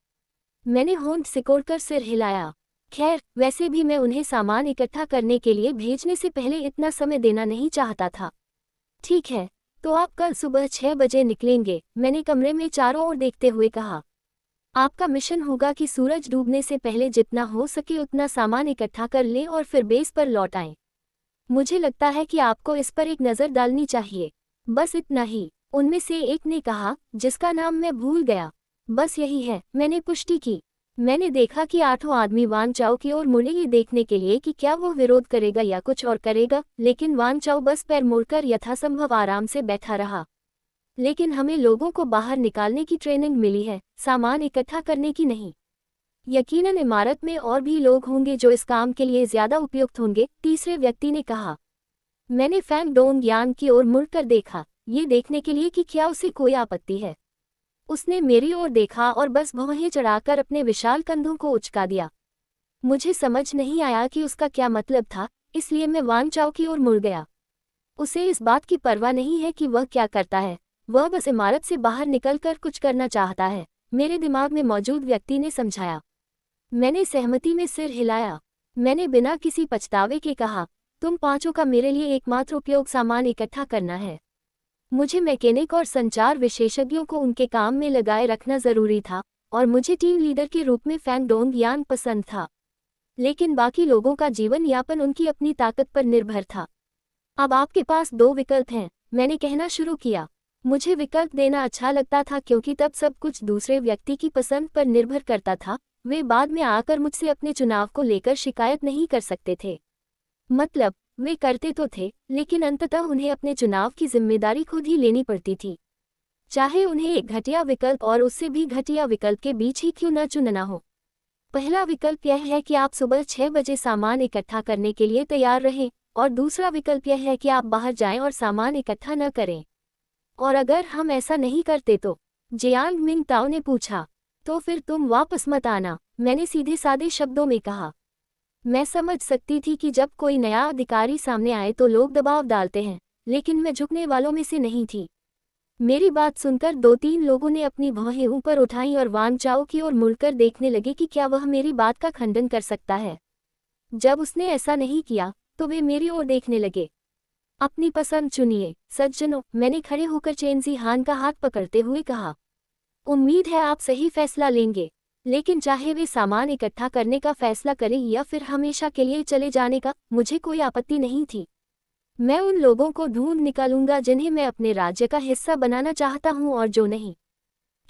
मैंने होंठ सिकोड़कर सिर हिलाया। खैर, वैसे भी मैं उन्हें सामान इकट्ठा करने के लिए भेजने से पहले इतना समय देना नहीं चाहता था। ठीक है, तो आप कल सुबह 6 बजे निकलेंगे, मैंने कमरे में चारों ओर देखते हुए कहा। आपका मिशन होगा कि सूरज डूबने से पहले जितना हो सके उतना सामान इकट्ठा कर लें और फिर बेस पर लौट आएं। मुझे लगता है कि आपको इस पर एक नज़र डालनी चाहिए। बस इतना ही, उनमें से एक ने कहा, जिसका नाम मैं भूल गया। बस यही है, मैंने पुष्टि की। मैंने देखा कि 8 आदमी वान चाओ की ओर मुड़े ये देखने के लिए कि क्या वो विरोध करेगा या कुछ और करेगा, लेकिन वान चाओ बस पैर मुड़कर यथासंभव आराम से बैठा रहा। लेकिन हमें लोगों को बाहर निकालने की ट्रेनिंग मिली है, सामान इकट्ठा करने की नहीं। यकीनन इमारत में और भी लोग होंगे जो इस काम के लिए ज्यादा उपयुक्त होंगे, तीसरे व्यक्ति ने कहा। मैंने फैंग डोंग यान की ओर मुड़कर देखा, ये देखने के लिए कि क्या उसे कोई आपत्ति है। उसने मेरी ओर देखा और बस भौहें चढ़ाकर अपने विशाल कंधों को उचका दिया। मुझे समझ नहीं आया कि उसका क्या मतलब था, इसलिए मैं वांग चाओ की ओर मुड़ गया। उसे इस बात की परवाह नहीं है कि वह क्या करता है, वह बस इमारत से बाहर निकलकर कुछ करना चाहता है, मेरे दिमाग में मौजूद व्यक्ति ने समझाया। मैंने सहमति में सिर हिलाया। मैंने बिना किसी पछतावे के कहा, तुम पांचों का मेरे लिए एकमात्र उपयोग सामान इकट्ठा करना है। मुझे मैकेनिक और संचार विशेषज्ञों को उनके काम में लगाए रखना जरूरी था, और मुझे टीम लीडर के रूप में फैंग डोंग यान पसंद था। लेकिन बाकी लोगों का जीवन यापन उनकी अपनी ताकत पर निर्भर था। अब आपके पास दो विकल्प हैं, मैंने कहना शुरू किया। मुझे विकल्प देना अच्छा लगता था क्योंकि तब सब कुछ दूसरे व्यक्ति की पसंद पर निर्भर करता था। वे बाद में आकर मुझसे अपने चुनाव को लेकर शिकायत नहीं कर सकते थे। मतलब, वे करते तो थे, लेकिन अंततः उन्हें अपने चुनाव की जिम्मेदारी खुद ही लेनी पड़ती थी, चाहे उन्हें एक घटिया विकल्प और उससे भी घटिया विकल्प के बीच ही क्यों न चुनना हो। पहला विकल्प यह है कि आप सुबह 6 बजे सामान इकट्ठा करने के लिए तैयार रहें, और दूसरा विकल्प यह है कि आप बाहर जाएं और सामान इकट्ठा न करें। और अगर हम ऐसा नहीं करते तो? जियांग मिंग ताओ ने पूछा। तो फिर तुम वापस मत आना, मैंने सीधे सादे शब्दों में कहा। मैं समझ सकती थी कि जब कोई नया अधिकारी सामने आए तो लोग दबाव डालते हैं, लेकिन मैं झुकने वालों में से नहीं थी। मेरी बात सुनकर 2-3 लोगों ने अपनी भौहें ऊपर उठाईं और वांग चाओ की ओर मुड़कर देखने लगे कि क्या वह मेरी बात का खंडन कर सकता है। जब उसने ऐसा नहीं किया तो वे मेरी ओर देखने लगे। अपनी पसंद चुनिए सज्जनों, मैंने खड़े होकर चेंजी हान का हाथ पकड़ते हुए कहा। उम्मीद है आप सही फैसला लेंगे, लेकिन चाहे वे सामान इकट्ठा करने का फैसला करें या फिर हमेशा के लिए चले जाने का, मुझे कोई आपत्ति नहीं थी। मैं उन लोगों को ढूंढ निकालूंगा जिन्हें मैं अपने राज्य का हिस्सा बनाना चाहता हूं और जो नहीं।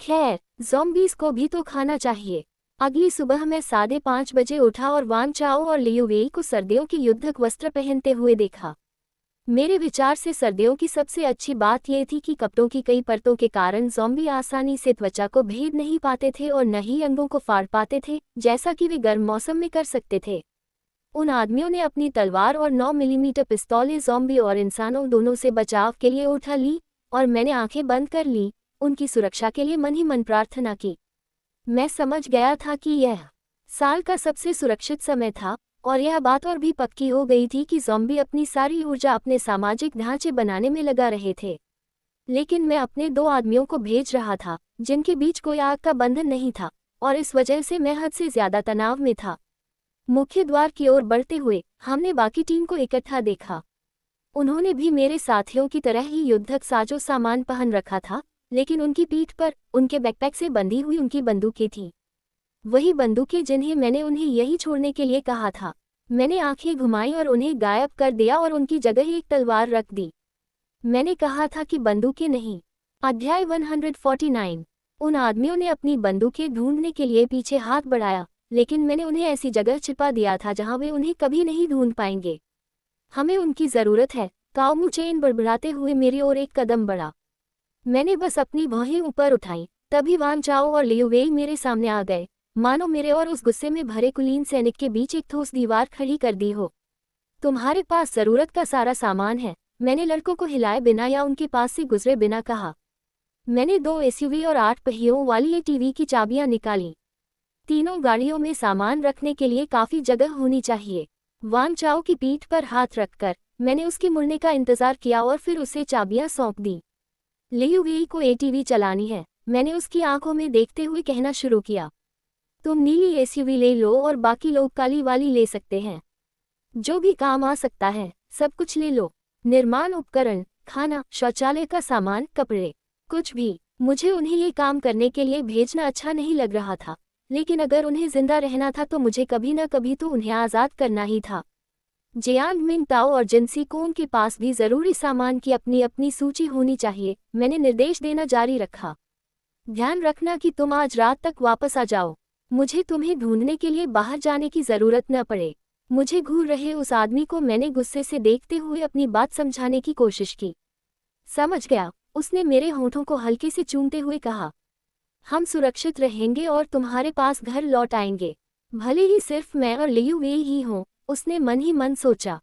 खैर, ज़ॉम्बीज़ को भी तो खाना चाहिए। अगली सुबह मैं 5:30 बजे उठा और वांग चाओ और लियू वेई को सर्दियों की युद्धक वस्त्र पहनते हुए देखा। मेरे विचार से सर्दियों की सबसे अच्छी बात यह थी कि कपड़ों की कई परतों के कारण ज़ॉम्बी आसानी से त्वचा को भेद नहीं पाते थे और न ही अंगों को फाड़ पाते थे, जैसा कि वे गर्म मौसम में कर सकते थे। उन आदमियों ने अपनी तलवार और 9 मिलीमीटर पिस्तौलें ज़ॉम्बी और इंसानों दोनों से बचाव के लिए उठा ली, और मैंने आंखें बंद कर ली, उनकी सुरक्षा के लिए मन ही मन प्रार्थना की। मैं समझ गया था कि यह साल का सबसे सुरक्षित समय था, और यह बात और भी पक्की हो गई थी कि ज़ॉम्बी अपनी सारी ऊर्जा अपने सामाजिक ढांचे बनाने में लगा रहे थे। लेकिन मैं अपने 2 आदमियों को भेज रहा था, जिनके बीच कोई आग का बंधन नहीं था, और इस वजह से मैं हद से ज्यादा तनाव में था। मुख्य द्वार की ओर बढ़ते हुए हमने बाकी टीम को इकट्ठा देखा। उन्होंने भी मेरे साथियों की तरह ही युद्धक साजो सामान पहन रखा था, लेकिन उनकी पीठ पर उनके बैकपैक से बंधी हुई उनकी बंदूकें थीं। वही बंदूकें जिन्हें मैंने उन्हें यही छोड़ने के लिए कहा था। मैंने आंखें घुमाई और उन्हें गायब कर दिया और उनकी जगह एक तलवार रख दी। मैंने कहा था कि बंदूकें नहीं। अध्याय 149। उन आदमियों ने अपनी बंदूकें ढूंढने के लिए पीछे हाथ बढ़ाया, लेकिन मैंने उन्हें ऐसी जगह छिपा दिया था जहां वे उन्हें कभी नहीं ढूंढ पाएंगे। हमें उनकी जरूरत है, काओ मू चेन बड़बड़ाते हुए मेरी ओर एक कदम बढ़ा। मैंने बस अपनी भौहें ऊपर उठाई, तभी वांग चाओ और लियू वेई मेरे सामने आ गए, मानो मेरे और उस गुस्से में भरे कुलीन सैनिक के बीच एक ठोस दीवार खड़ी कर दी हो। तुम्हारे पास जरूरत का सारा सामान है, मैंने लड़कों को हिलाए बिना या उनके पास से गुजरे बिना कहा। मैंने 2 एसयूवी और 8 पहियों वाली एटीवी की चाबियां निकाली। तीनों गाड़ियों में सामान रखने के लिए काफी जगह होनी चाहिए। वांग चाओ की पीठ पर हाथ रखकर मैंने उसके मुड़ने का इंतजार किया और फिर उसे चाबियां सौंप दी। लियू वेई को एटीवी चलानी है, मैंने उसकी आंखों में देखते हुए कहना शुरू किया। तुम नीली एसयूवी ले लो और बाकी लोग काली वाली ले सकते हैं। जो भी काम आ सकता है सब कुछ ले लो। निर्माण उपकरण, खाना, शौचालय का सामान, कपड़े, कुछ भी। मुझे उन्हें ये काम करने के लिए भेजना अच्छा नहीं लग रहा था, लेकिन अगर उन्हें जिंदा रहना था तो मुझे कभी न कभी तो उन्हें आज़ाद करना ही था। जियांग मिंग ताओ और जिनसी कोंग के पास भी जरूरी सामान की अपनी अपनी सूची होनी चाहिए, मैंने निर्देश देना जारी रखा। ध्यान रखना कि तुम आज रात तक वापस आ जाओ। मुझे तुम्हें ढूंढने के लिए बाहर जाने की जरूरत न पड़े। मुझे घूर रहे उस आदमी को मैंने गुस्से से देखते हुए अपनी बात समझाने की कोशिश की। समझ गया, उसने मेरे होठों को हल्के से चूमते हुए कहा। हम सुरक्षित रहेंगे और तुम्हारे पास घर लौट आएंगे, भले ही सिर्फ मैं और लियू वेई ही हों, उसने मन ही मन सोचा।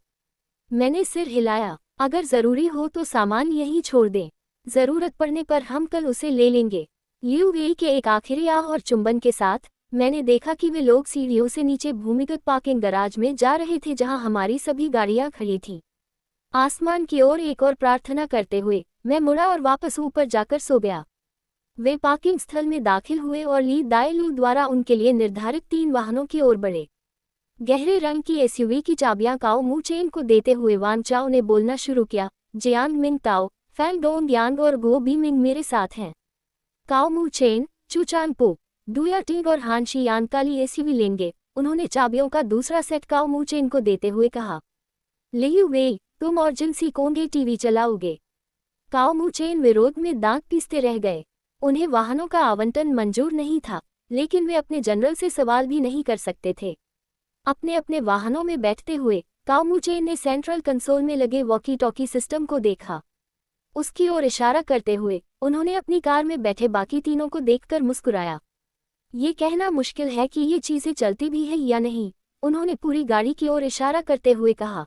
मैंने सिर हिलाया। अगर जरूरी हो तो सामान यहीं छोड़ दें, जरूरत पड़ने पर हम कल उसे ले लेंगे। लियू वेई के एक आखिरी आह और चुंबन के साथ मैंने देखा कि वे लोग सीढ़ियों से नीचे भूमिगत पार्किंग गराज में जा रहे थे जहां हमारी सभी गाड़ियां खड़ी थीं। आसमान की ओर एक और प्रार्थना करते हुए मैं मुड़ा और वापस ऊपर जाकर सो गया। वे पार्किंग स्थल में दाखिल हुए और ली दाएलू द्वारा उनके लिए निर्धारित 3 वाहनों की ओर बढ़े। गहरे रंग की एसयूवी की चाबियां काओ मू चेन को देते हुए वान चाओ ने बोलना शुरू किया, जियांग मिंग ताओ, फैंग डोंग यांग और गो बी मिंग मेरे साथ हैं। काओ मू चेन, चूचान पू, डुया टिंग और हानशी यान काली एसयूवी लेंगे, उन्होंने चाबियों का दूसरा सेट काओ मू चेन को देते हुए कहा। लियू वेई, तुम और जिनसी कोंगे टीवी चलाओगे। काओ मू चेन विरोध में दांत पीसते रह गए। उन्हें वाहनों का आवंटन मंजूर नहीं था, लेकिन वे अपने जनरल से सवाल भी नहीं कर सकते थे। अपने अपने वाहनों में बैठते हुए काओ मू चेन ने सेंट्रल कंसोल में लगे वॉकी टॉकी सिस्टम को देखा। उसकी ओर इशारा करते हुए उन्होंने अपनी कार में बैठे बाकी तीनों को देखकर मुस्कुराया। ये कहना मुश्किल है कि ये चीजें चलती भी है या नहीं, उन्होंने पूरी गाड़ी की ओर इशारा करते हुए कहा।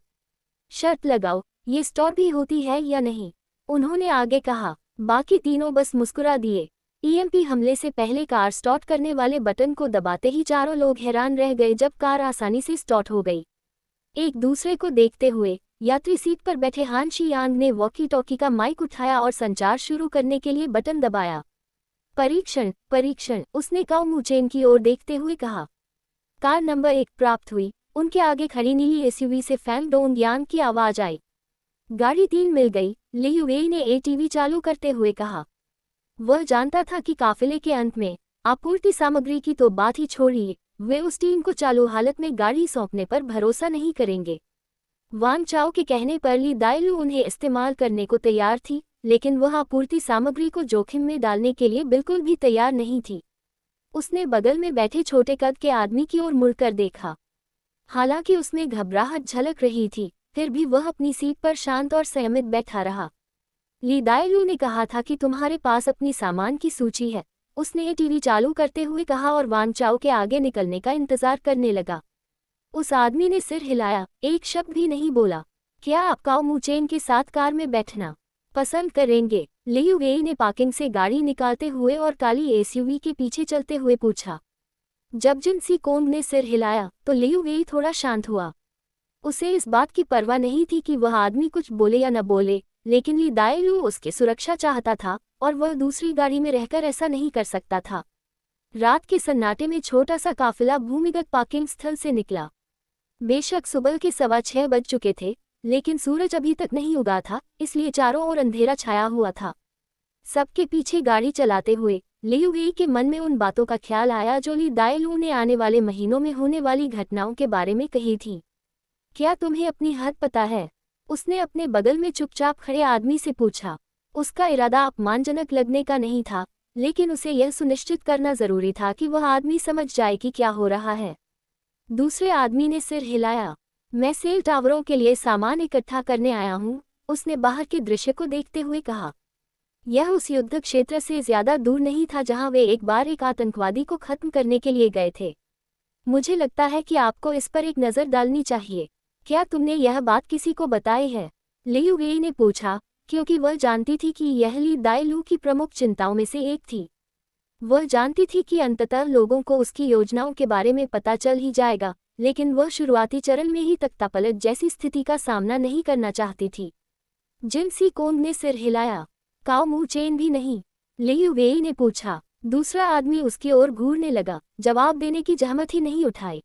शर्त लगाओ, ये स्टॉप भी होती है या नहीं, उन्होंने आगे कहा। बाकी तीनों बस मुस्कुरा दिए। ईएमपी हमले से पहले कार स्टार्ट करने वाले बटन को दबाते ही चारों लोग हैरान रह गए जब कार आसानी से स्टार्ट हो गई। एक दूसरे को देखते हुए यात्री सीट पर बैठे हान शी यांग ने वॉकी टॉकी का माइक उठाया और संचार शुरू करने के लिए बटन दबाया। परीक्षण परीक्षण, उसने काओ मू चेन की ओर देखते हुए कहा। कार नंबर 1 प्राप्त हुई, उनके आगे खड़ी नीली एसयूवी से फैंग डोंग यांग की आवाज आई। गाड़ी 3 मिल गई, लियू वेई ने एटीवी चालू करते हुए कहा। वह जानता था कि काफिले के अंत में आपूर्ति सामग्री की तो बात ही छोड़िए, वे उस टीम को चालू हालत में गाड़ी सौंपने पर भरोसा नहीं करेंगे। वांग चाओ के कहने पर ली दाइलू उन्हें इस्तेमाल करने को तैयार थी, लेकिन वह आपूर्ति सामग्री को जोखिम में डालने के लिए बिल्कुल भी तैयार नहीं थी। उसने बगल में बैठे छोटे कद के आदमी की ओर मुड़कर देखा। हालांकि उसमें घबराहट झलक रही थी, फिर भी वह अपनी सीट पर शांत और संयमित बैठा रहा। ली दाइलू ने कहा था कि तुम्हारे पास अपनी सामान की सूची है, उसने टीवी चालू करते हुए कहा और वांग चाओ के आगे निकलने का इंतजार करने लगा। उस आदमी ने सिर हिलाया, एक शब्द भी नहीं बोला। क्या आप काओ मू चेन के साथ कार में बैठना पसंद करेंगे? लियू वेई ने पार्किंग से गाड़ी निकालते हुए और काली एसयूवी के पीछे चलते हुए पूछा। जब जिनसी कोंग ने सिर हिलाया तो लियू वेई थोड़ा शांत हुआ। उसे इस बात की परवाह नहीं थी कि वह आदमी कुछ बोले या न बोले, लेकिन ली दाइलू उसकी सुरक्षा चाहता था और वह दूसरी गाड़ी में रहकर ऐसा नहीं कर सकता था। रात के सन्नाटे में छोटा सा काफिला भूमिगत पार्किंग स्थल से निकला। बेशक सुबह के 6:15 बज चुके थे, लेकिन सूरज अभी तक नहीं उगा था, इसलिए चारों ओर अंधेरा छाया हुआ था। सबके पीछे गाड़ी चलाते हुए लियू वेई के मन में उन बातों का ख्याल आया जो ली दाइलू ने आने वाले महीनों में होने वाली घटनाओं के बारे में कही थी। क्या तुम्हें अपनी हद पता है? उसने अपने बगल में चुपचाप खड़े आदमी से पूछा। उसका इरादा अपमानजनक लगने का नहीं था, लेकिन उसे यह सुनिश्चित करना जरूरी था कि वह आदमी समझ जाए कि क्या हो रहा है। दूसरे आदमी ने सिर हिलाया। मैं सेल टावरों के लिए सामान इकट्ठा करने आया हूँ, उसने बाहर के दृश्य को देखते हुए कहा। यह उस युद्ध क्षेत्र से ज्यादा दूर नहीं था जहां वे एक बार एक आतंकवादी को खत्म करने के लिए गए थे। मुझे लगता है कि आपको इस पर एक नज़र डालनी चाहिए। क्या तुमने यह बात किसी को बताई है? लियू वेई ने पूछा, क्योंकि वह जानती थी कि यह ली दाइलू की प्रमुख चिंताओं में से एक थी। वह जानती थी कि अंततः लोगों को उसकी योजनाओं के बारे में पता चल ही जाएगा, लेकिन वह शुरुआती चरण में ही तख्तापलट जैसी स्थिति का सामना नहीं करना चाहती थी। जिनसी कोंग ने सिर हिलाया। काओ मू चेन भी नहीं? लियू वेई ने पूछा। दूसरा आदमी उसकी ओर घूरने लगा, जवाब देने की जहमत ही नहीं उठाई।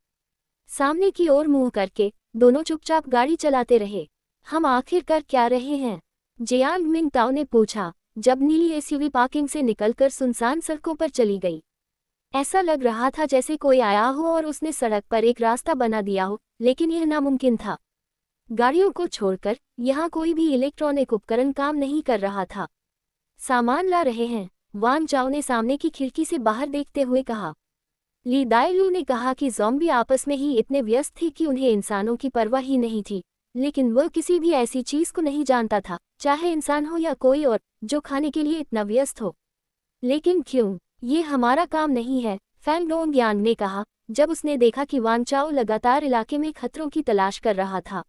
सामने की ओर मुंह करके दोनों चुपचाप गाड़ी चलाते रहे। हम आखिर कर क्या रहे हैं? जियांग मिंग ताओ ने पूछा, जब नीली एसयूवी पार्किंग से निकलकर सुनसान सड़कों पर चली गई। ऐसा लग रहा था जैसे कोई आया हो और उसने सड़क पर एक रास्ता बना दिया हो, लेकिन यह नामुमकिन था। गाड़ियों को छोड़कर यहाँ कोई भी इलेक्ट्रॉनिक उपकरण काम नहीं कर रहा था। सामान ला रहे हैं, वांग चाओ ने सामने की खिड़की से बाहर देखते हुए कहा। ली दाइलू ने कहा कि ज़ॉम्बी आपस में ही इतने व्यस्त थे कि उन्हें इंसानों की परवाह ही नहीं थी, लेकिन वह किसी भी ऐसी चीज को नहीं जानता था, चाहे इंसान हो या कोई और, जो खाने के लिए इतना व्यस्त हो। लेकिन क्यों? ये हमारा काम नहीं है, फैंग डोंग यांग ने कहा, जब उसने देखा कि वांग चाओ लगातार इलाके में खतरों की तलाश कर रहा था।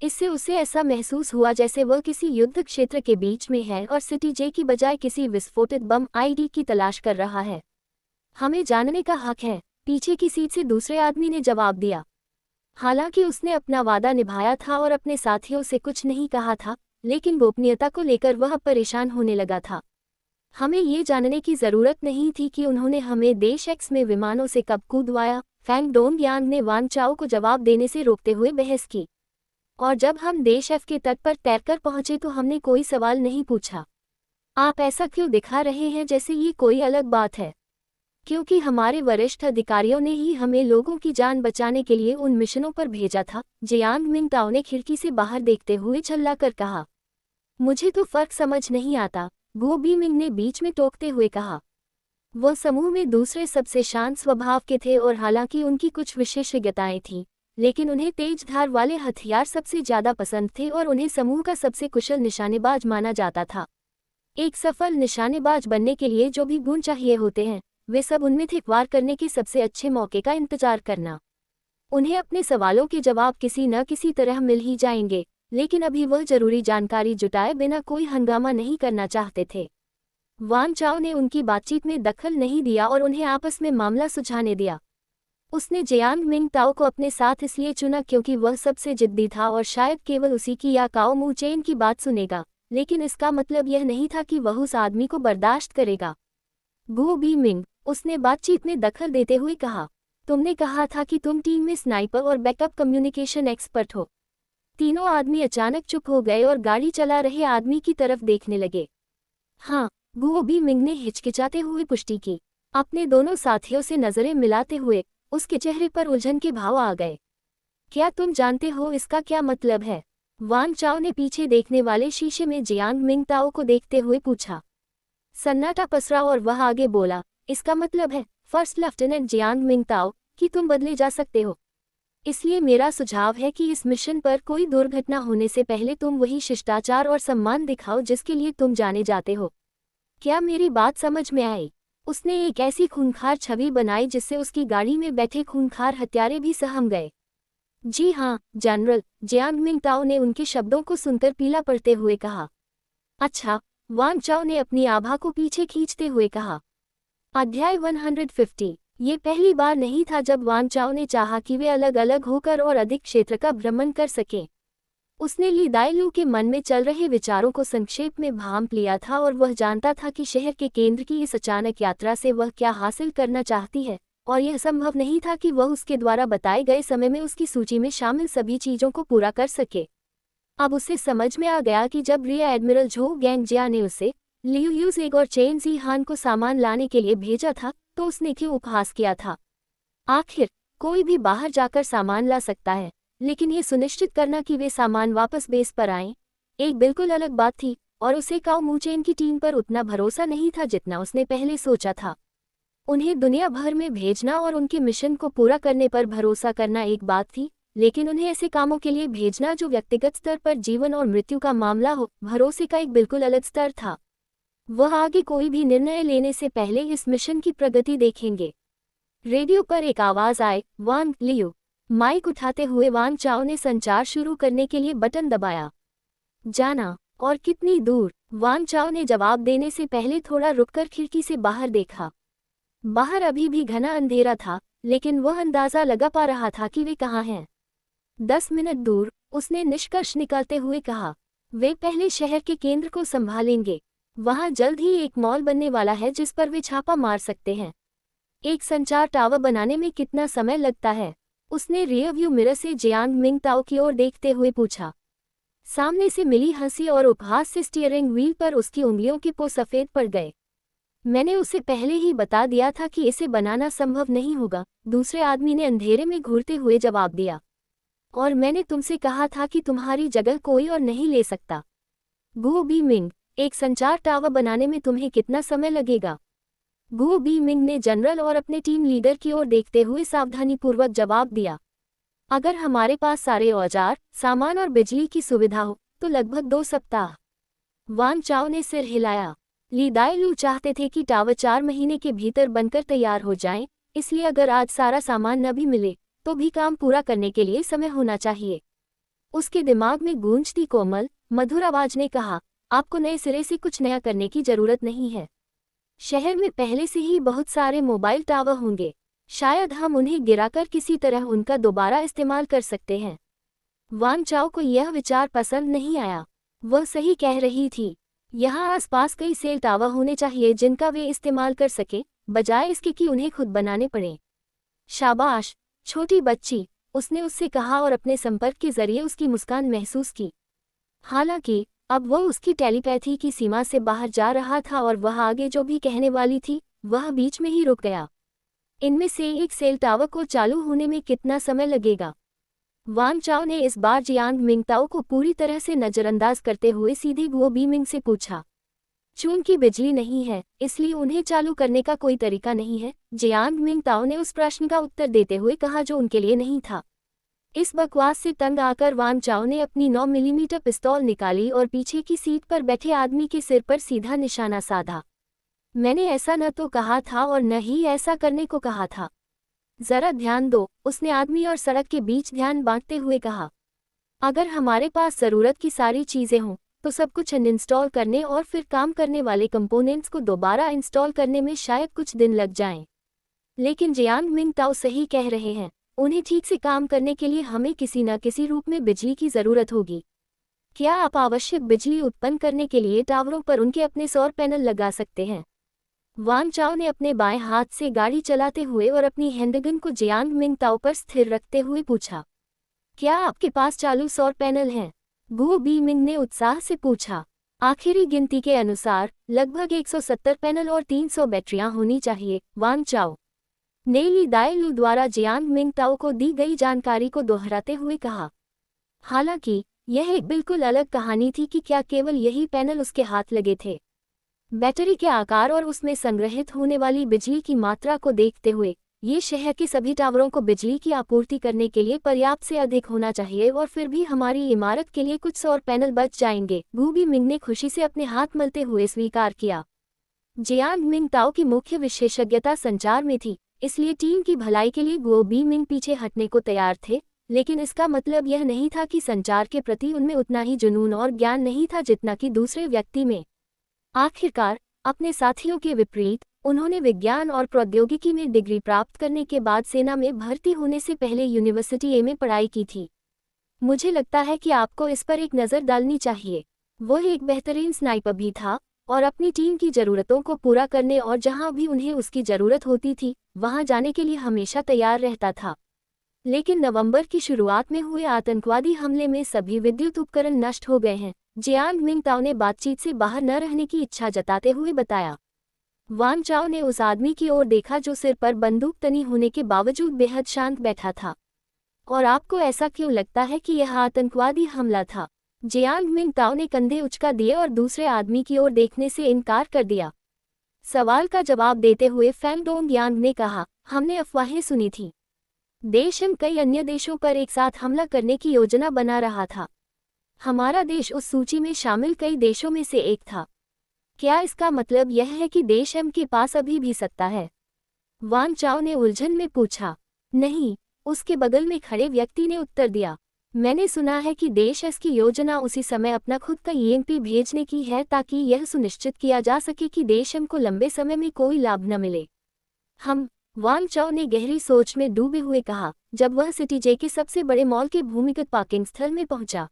इससे उसे ऐसा महसूस हुआ जैसे वह किसी युद्ध क्षेत्र के बीच में है और सिटी जे की बजाय किसी विस्फोटित बम आईडी की तलाश कर रहा है। हमें जानने का हक है, पीछे की सीट से दूसरे आदमी ने जवाब दिया। हालांकि उसने अपना वादा निभाया था और अपने साथियों से कुछ नहीं कहा था, लेकिन गोपनीयता को लेकर वह परेशान होने लगा था। हमें ये जानने की जरूरत नहीं थी कि उन्होंने हमें देश एक्स में विमानों से कब कूदवाया, फैंग डोंग यांग ने वान चाओ को जवाब देने से रोकते हुए बहस की। और जब हम देश एफ के तट पर तैरकर पहुंचे तो हमने कोई सवाल नहीं पूछा। आप ऐसा क्यों दिखा रहे हैं जैसे ये कोई अलग बात है? क्योंकि हमारे वरिष्ठ अधिकारियों ने ही हमें लोगों की जान बचाने के लिए उन मिशनों पर भेजा था, जियांग मिंगताओ ने खिड़की से बाहर देखते हुए चिल्लाकर कहा। मुझे तो फर्क समझ नहीं आता, गो बीमिंग ने बीच में टोकते हुए कहा। वह समूह में दूसरे सबसे शांत स्वभाव के थे और हालांकि उनकी कुछ विशेषज्ञताएं थीं, लेकिन उन्हें तेज धार वाले हथियार सबसे ज्यादा पसंद थे और उन्हें समूह का सबसे कुशल निशानेबाज माना जाता था। एक सफल निशानेबाज बनने के लिए जो भी गुण चाहिए होते हैं, वे सब उनमें थे। वार करने के सबसे अच्छे मौके का इंतजार करना। उन्हें अपने सवालों के जवाब किसी न किसी तरह मिल ही जाएंगे, लेकिन अभी वह जरूरी जानकारी जुटाए बिना कोई हंगामा नहीं करना चाहते थे। वान चाओ ने उनकी बातचीत में दखल नहीं दिया और उन्हें आपस में मामला सुलझाने दिया। उसने जियांग मिंगताओ को अपने साथ इसलिए चुना क्योंकि वह सबसे जिद्दी था और शायद केवल उसी की या काओ मूचेन की बात सुनेगा, लेकिन इसका मतलब यह नहीं था कि वह उस आदमी को बर्दाश्त करेगा। गो बीमिंग, उसने बातचीत में दखल देते हुए कहा, तुमने कहा था कि तुम टीम में स्नाइपर और बैकअप कम्युनिकेशन एक्सपर्ट हो। तीनों आदमी अचानक चुप हो गए और गाड़ी चला रहे आदमी की तरफ देखने लगे। हाँ, गो बीमिंग ने हिचकिचाते हुए पुष्टि की। अपने दोनों साथियों से नजरें मिलाते हुए उसके चेहरे पर उलझन के भाव आ गए। क्या तुम जानते हो इसका क्या मतलब है? वान चाओ ने पीछे देखने वाले शीशे में जियांग मिंगताओ को देखते हुए पूछा। सन्नाटा पसरा और वह आगे बोला, इसका मतलब है, फर्स्ट लेफ्टिनेंट जियांग मिंगताओ, कि तुम बदले जा सकते हो। इसलिए मेरा सुझाव है कि इस मिशन पर कोई दुर्घटना होने से पहले तुम वही शिष्टाचार और सम्मान दिखाओ जिसके लिए तुम जाने जाते हो। क्या मेरी बात समझ में आई? उसने एक ऐसी खूंखार छवि बनाई जिससे उसकी गाड़ी में बैठे खूंखार हत्यारे भी सहम गए। जी हाँ, जनरल, जियांग मिंगताओ ने उनके शब्दों को सुनकर पीला पड़ते हुए कहा। अच्छा, वान चाओ ने अपनी आभा को पीछे खींचते हुए कहा। अध्याय 150। ये पहली बार नहीं था जब वान चाओ ने चाहा कि वे अलग अलग होकर और अधिक क्षेत्र का भ्रमण कर सकें। उसने ली दाइलू के मन में चल रहे विचारों को संक्षेप में भांप लिया था और वह जानता था कि शहर के केंद्र की इस अचानक यात्रा से वह क्या हासिल करना चाहती है, और यह संभव नहीं था कि वह उसके द्वारा बताए गए समय में उसकी सूची में शामिल सभी चीजों को पूरा कर सके। अब उसे समझ में आ गया कि जब रियर एडमिरल झो गैंगजिया ने उसे, लियू यूजेग और चेन जी हान को सामान लाने के लिए भेजा था, तो उसने क्यों उपहास किया था। आखिर कोई भी बाहर जाकर सामान ला सकता है, लेकिन ये सुनिश्चित करना कि वे सामान वापस बेस पर आएं, एक बिल्कुल अलग बात थी, और उसे काओ मूचेन की टीम पर उतना भरोसा नहीं था जितना उसने पहले सोचा था। उन्हें दुनिया भर में भेजना और उनके मिशन को पूरा करने पर भरोसा करना एक बात थी, लेकिन उन्हें ऐसे कामों के लिए भेजना जो व्यक्तिगत स्तर पर जीवन और मृत्यु का मामला हो, भरोसे का एक बिल्कुल अलग स्तर था। वह आगे कोई भी निर्णय लेने से पहले इस मिशन की प्रगति देखेंगे। रेडियो पर एक आवाज आए, वान लियू। माइक उठाते हुए वान चाओ ने संचार शुरू करने के लिए बटन दबाया। जाना, और कितनी दूर? वान चाओ ने जवाब देने से पहले थोड़ा रुककर खिड़की से बाहर देखा। बाहर अभी भी घना अंधेरा था, लेकिन वह अंदाजा लगा पा रहा था कि वे कहाँ हैं। 10 मिनट दूर, उसने निष्कर्ष निकालते हुए कहा। वे पहले शहर के केंद्र को संभालेंगे। वहां जल्द ही एक मॉल बनने वाला है जिस पर वे छापा मार सकते हैं। एक संचार टावर बनाने में कितना समय लगता है? उसने रियर व्यू मिरर से जियांग मिंगताओ की ओर देखते हुए पूछा। सामने से मिली हंसी और उपहास से स्टीयरिंग व्हील पर उसकी उंगलियों के पो सफेद पड़ गए। मैंने उसे पहले ही बता दिया था कि इसे बनाना संभव नहीं होगा, दूसरे आदमी ने अंधेरे में घूरते हुए जवाब दिया। और मैंने तुमसे कहा था कि तुम्हारी जगह कोई और नहीं ले सकता। गो बीमिंग, एक संचार टावर बनाने में तुम्हें कितना समय लगेगा? गो बीमिंग ने जनरल और अपने टीम लीडर की ओर देखते हुए सावधानीपूर्वक जवाब दिया। अगर हमारे पास सारे औजार, सामान और बिजली की सुविधा हो, तो लगभग 2 सप्ताह। वान चाओ ने सिर हिलाया। ली दाइलू चाहते थे कि टावर 4 महीने के भीतर बनकर तैयार हो जाए, इसलिए अगर आज सारा सामान न भी मिले, तो भी काम पूरा करने के लिए समय होना चाहिए। उसके दिमाग में गूंजती कोमल, मधुर आवाज ने कहा, आपको नए सिरे से कुछ नया करने की जरूरत नहीं है। शहर में पहले से ही बहुत सारे मोबाइल टावर होंगे। शायद हम उन्हें गिराकर किसी तरह उनका दोबारा इस्तेमाल कर सकते हैं। वांग चाओ को यह विचार पसंद नहीं आया। वह सही कह रही थी। यहाँ आसपास कई सेल टावर होने चाहिए जिनका वे इस्तेमाल कर सके, बजाय इसके कि उन्हें खुद बनाने पड़े। शाबाश, छोटी बच्ची, उसने उससे कहा और अपने संपर्क के जरिए उसकी मुस्कान महसूस की। हालांकि अब वह उसकी टेलीपैथी की सीमा से बाहर जा रहा था और वह आगे जो भी कहने वाली थी वह बीच में ही रुक गया। इनमें से एक सेल टावर को चालू होने में कितना समय लगेगा? वांग चाओ ने इस बार जियांग मिंगताओ को पूरी तरह से नजरअंदाज करते हुए सीधे गुओ बीमिंग से पूछा। चूंकि बिजली नहीं है, इसलिए उन्हें चालू करने का कोई तरीका नहीं है, जियांग मिंगताओ ने उस प्रश्न का उत्तर देते हुए कहा जो उनके लिए नहीं था। इस बकवास से तंग आकर वांग चाओ ने अपनी 9 मिलीमीटर पिस्तौल निकाली और पीछे की सीट पर बैठे आदमी के सिर पर सीधा निशाना साधा। मैंने ऐसा न तो कहा था और न ही ऐसा करने को कहा था। जरा ध्यान दो, उसने आदमी और सड़क के बीच ध्यान बांटते हुए कहा। अगर हमारे पास ज़रूरत की सारी चीज़ें हों तो सब कुछ अनइंस्टॉल करने और फिर काम करने वाले कंपोनेंट्स को दोबारा इंस्टॉल करने में शायद कुछ दिन लग जाएं। लेकिन जियांग मिंगताओ सही कह रहे हैं, उन्हें ठीक से काम करने के लिए हमें किसी न किसी रूप में बिजली की ज़रूरत होगी। क्या आप आवश्यक बिजली उत्पन्न करने के लिए टावरों पर उनके अपने सौर पैनल लगा सकते हैं? वांग चाओ ने अपने बाएं हाथ से गाड़ी चलाते हुए और अपनी हैंडगन को जियांग मिंगताओ पर स्थिर रखते हुए पूछा। क्या आपके पास चालू सौर पैनल हैं? गुओ बीमिंग ने उत्साह से पूछा। आखिरी गिनती के अनुसार लगभग 170 पैनल और 300 बैटरियां होनी चाहिए, वांग चाओ ने ली दाएलू द्वारा जियांग मिंगताओ को दी गई जानकारी को दोहराते हुए कहा। हालांकि यह एक बिल्कुल अलग कहानी थी कि क्या केवल यही पैनल उसके हाथ लगे थे। बैटरी के आकार और उसमें संग्रहित होने वाली बिजली की मात्रा को देखते हुए ये शहर के सभी टावरों को बिजली की आपूर्ति करने के लिए पर्याप्त से अधिक होना चाहिए और फिर भी हमारी इमारत के लिए कुछ सौर पैनल बच जाएंगे, गुओ बीमिंग ने खुशी से अपने हाथ मलते हुए स्वीकार किया। जियांग मिंगताओ की मुख्य विशेषज्ञता संचार में थी, इसलिए टीम की भलाई के लिए गुओ बीमिंग पीछे हटने को तैयार थे, लेकिन इसका मतलब यह नहीं था कि संचार के प्रति उनमें उतना ही जुनून और ज्ञान नहीं था जितना कि दूसरे व्यक्ति में। आखिरकार अपने साथियों के विपरीत उन्होंने विज्ञान और प्रौद्योगिकी में डिग्री प्राप्त करने के बाद सेना में भर्ती होने से पहले यूनिवर्सिटी ए में पढ़ाई की थी। मुझे लगता है कि आपको इस पर एक नज़र डालनी चाहिए। वह एक बेहतरीन स्नाइपर भी था और अपनी टीम की ज़रूरतों को पूरा करने और जहां भी उन्हें उसकी ज़रूरत होती थी वहां जाने के लिए हमेशा तैयार रहता था। लेकिन नवंबर की शुरुआत में हुए आतंकवादी हमले में सभी विद्युत उपकरण नष्ट हो गए हैं, जियांग मिंगताओ ने बातचीत से बाहर न रहने की इच्छा जताते हुए बताया। वांग चाओ ने उस आदमी की ओर देखा जो सिर पर बंदूक तनी होने के बावजूद बेहद शांत बैठा था। और आपको ऐसा क्यों लगता है कि यह आतंकवादी हमला था? जियांग मिंगताओ ने कंधे उचका दिए और दूसरे आदमी की ओर देखने से इनकार कर दिया। सवाल का जवाब देते हुए फैंग डोंग यांग ने कहा, हमने अफवाहें सुनी थी। देश कई अन्य देशों पर एक साथ हमला करने की योजना बना रहा था। हमारा देश उस सूची में शामिल कई देशों में से एक था। क्या इसका मतलब यह है कि देश एम के पास अभी भी सत्ता है? वांग चाओ ने उलझन में पूछा। नहीं, उसके बगल में खड़े व्यक्ति ने उत्तर दिया। मैंने सुना है कि देश एस की योजना उसी समय अपना खुद का ईएमपी भेजने की है ताकि यह सुनिश्चित किया जा सके कि देश एम को लंबे समय में कोई लाभ न मिले। वांग चाओ ने गहरी सोच में डूबे हुए कहा, जब वह सिटी जे के सबसे बड़े मॉल के भूमिगत पार्किंग स्थल में पहुंचा।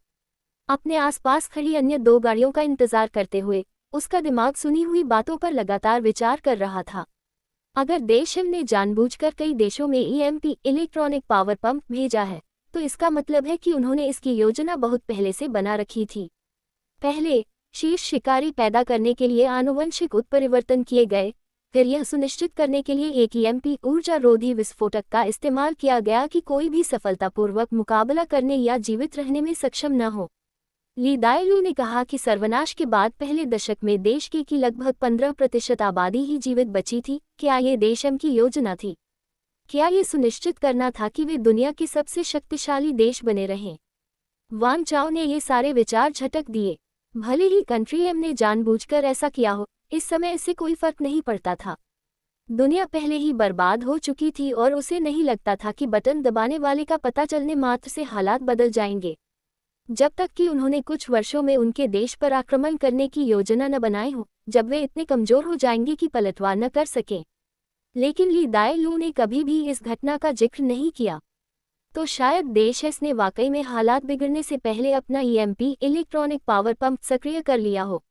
अपने आसपास खड़ी अन्य 2 गाड़ियों का इंतजार करते हुए उसका दिमाग सुनी हुई बातों पर लगातार विचार कर रहा था। अगर देश एम ने जानबूझकर कई देशों में ईएमपी इलेक्ट्रॉनिक पावर पंप भेजा है तो इसका मतलब है कि उन्होंने इसकी योजना बहुत पहले से बना रखी थी। पहले शीर्ष शिकारी पैदा करने के लिए आनुवंशिक उत्परिवर्तन किए गए, फिर यह सुनिश्चित करने के लिए एक ईएमपी ऊर्जा रोधी विस्फोटक का इस्तेमाल किया गया कि कोई भी सफलतापूर्वक मुकाबला करने या जीवित रहने में सक्षम न हो। ली दाएलू ने कहा कि सर्वनाश के बाद पहले दशक में देश की लगभग 15% आबादी ही जीवित बची थी। क्या ये देश एम की योजना थी? क्या ये सुनिश्चित करना था कि वे दुनिया के सबसे शक्तिशाली देश बने रहें? वांग चाओ ने ये सारे विचार झटक दिए। भले ही कंट्री एम ने जानबूझकर ऐसा किया हो, इस समय इससे कोई फर्क नहीं पड़ता था। दुनिया पहले ही बर्बाद हो चुकी थी और उसे नहीं लगता था कि बटन दबाने वाले का पता चलने मात्र से हालात बदल जाएंगे। जब तक कि उन्होंने कुछ वर्षों में उनके देश पर आक्रमण करने की योजना न बनाई हो, जब वे इतने कमजोर हो जाएंगे कि पलटवार न कर सकें। लेकिन ली दाएलू ने कभी भी इस घटना का जिक्र नहीं किया। तो शायद देश ने वाकई में हालात बिगड़ने से पहले अपना ईएमपी इलेक्ट्रॉनिक पावर पंप सक्रिय कर लिया हो।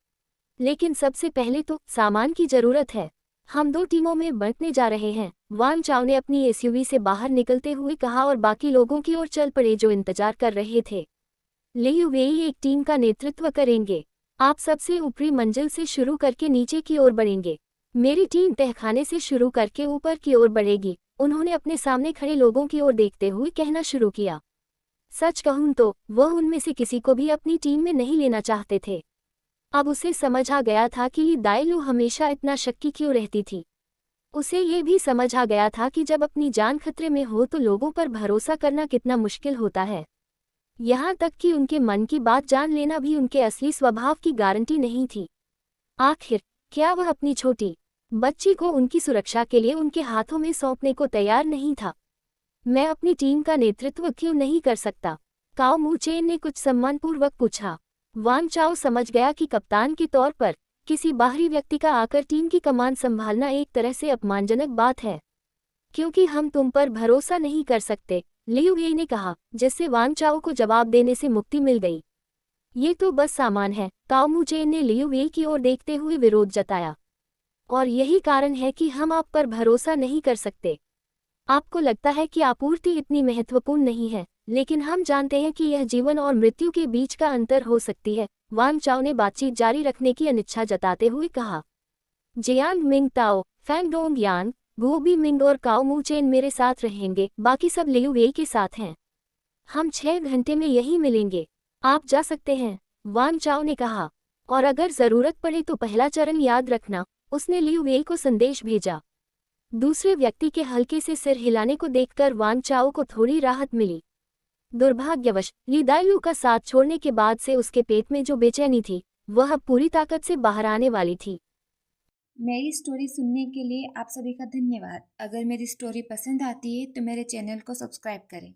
लेकिन सबसे पहले तो सामान की जरूरत है। हम 2 टीमों में बंटने जा रहे हैं, वान चाओ ने अपनी एसयूवी से बाहर निकलते हुए कहा और बाकी लोगों की ओर चल पड़े जो इंतजार कर रहे थे। लियू वेई एक टीम का नेतृत्व करेंगे। आप सबसे ऊपरी मंजिल से शुरू करके नीचे की ओर बढ़ेंगे। मेरी टीम तहखाने से शुरू करके ऊपर की ओर बढ़ेगी। उन्होंने अपने सामने खड़े लोगों की ओर देखते हुए कहना शुरू किया। सच कहूं तो वह उनमें से किसी को भी अपनी टीम में नहीं लेना चाहते थे। अब उसे समझ आ गया था कि ली दाएलू हमेशा इतना शक्की क्यों रहती थी। उसे ये भी समझ आ गया था कि जब अपनी जान खतरे में हो तो लोगों पर भरोसा करना कितना मुश्किल होता है। यहाँ तक कि उनके मन की बात जान लेना भी उनके असली स्वभाव की गारंटी नहीं थी। आखिर क्या वह अपनी छोटी बच्ची को उनकी सुरक्षा के लिए उनके हाथों में सौंपने को तैयार नहीं था। मैं अपनी टीम का नेतृत्व क्यों नहीं कर सकता? काओ मूचेन ने कुछ सम्मानपूर्वक पूछा। वान चाओ समझ गया कि कप्तान के तौर पर किसी बाहरी व्यक्ति का आकर टीम की कमान संभालना एक तरह से अपमानजनक बात है। क्योंकि हम तुम पर भरोसा नहीं कर सकते, लियू वेई ने कहा, जिससे वान चाओ को जवाब देने से मुक्ति मिल गई। ये तो बस सामान है। काओ मूचेन ने लियू वेई की ओर देखते हुए विरोध जताया। और यही कारण है कि हम आप पर भरोसा नहीं कर सकते। आपको लगता है कि आपूर्ति इतनी महत्वपूर्ण नहीं है, लेकिन हम जानते हैं कि यह जीवन और मृत्यु के बीच का अंतर हो सकती है। वान चाओ ने बातचीत जारी रखने की अनिच्छा जताते हुए कहा। जियांग मिंग ताओ, फैंग डोंग यान, गो बी मिंग और काओ मूचेन मेरे साथ रहेंगे, बाकी सब लियू वेई के साथ हैं। हम 6 घंटे में यहीं मिलेंगे। आप जा सकते हैं, वान चाओ ने कहा। और अगर जरूरत पड़े तो पहला चरण याद रखना, उसने लियू वेई को संदेश भेजा। दूसरे व्यक्ति के हल्के से सिर हिलाने को देखकर वान चाओ को थोड़ी राहत मिली। दुर्भाग्यवश ली दाएलू का साथ छोड़ने के बाद से उसके पेट में जो बेचैनी थी, वह अब पूरी ताकत से बाहर आने वाली थी। मेरी स्टोरी सुनने के लिए आप सभी का धन्यवाद। अगर मेरी स्टोरी पसंद आती है तो मेरे चैनल को सब्सक्राइब करें।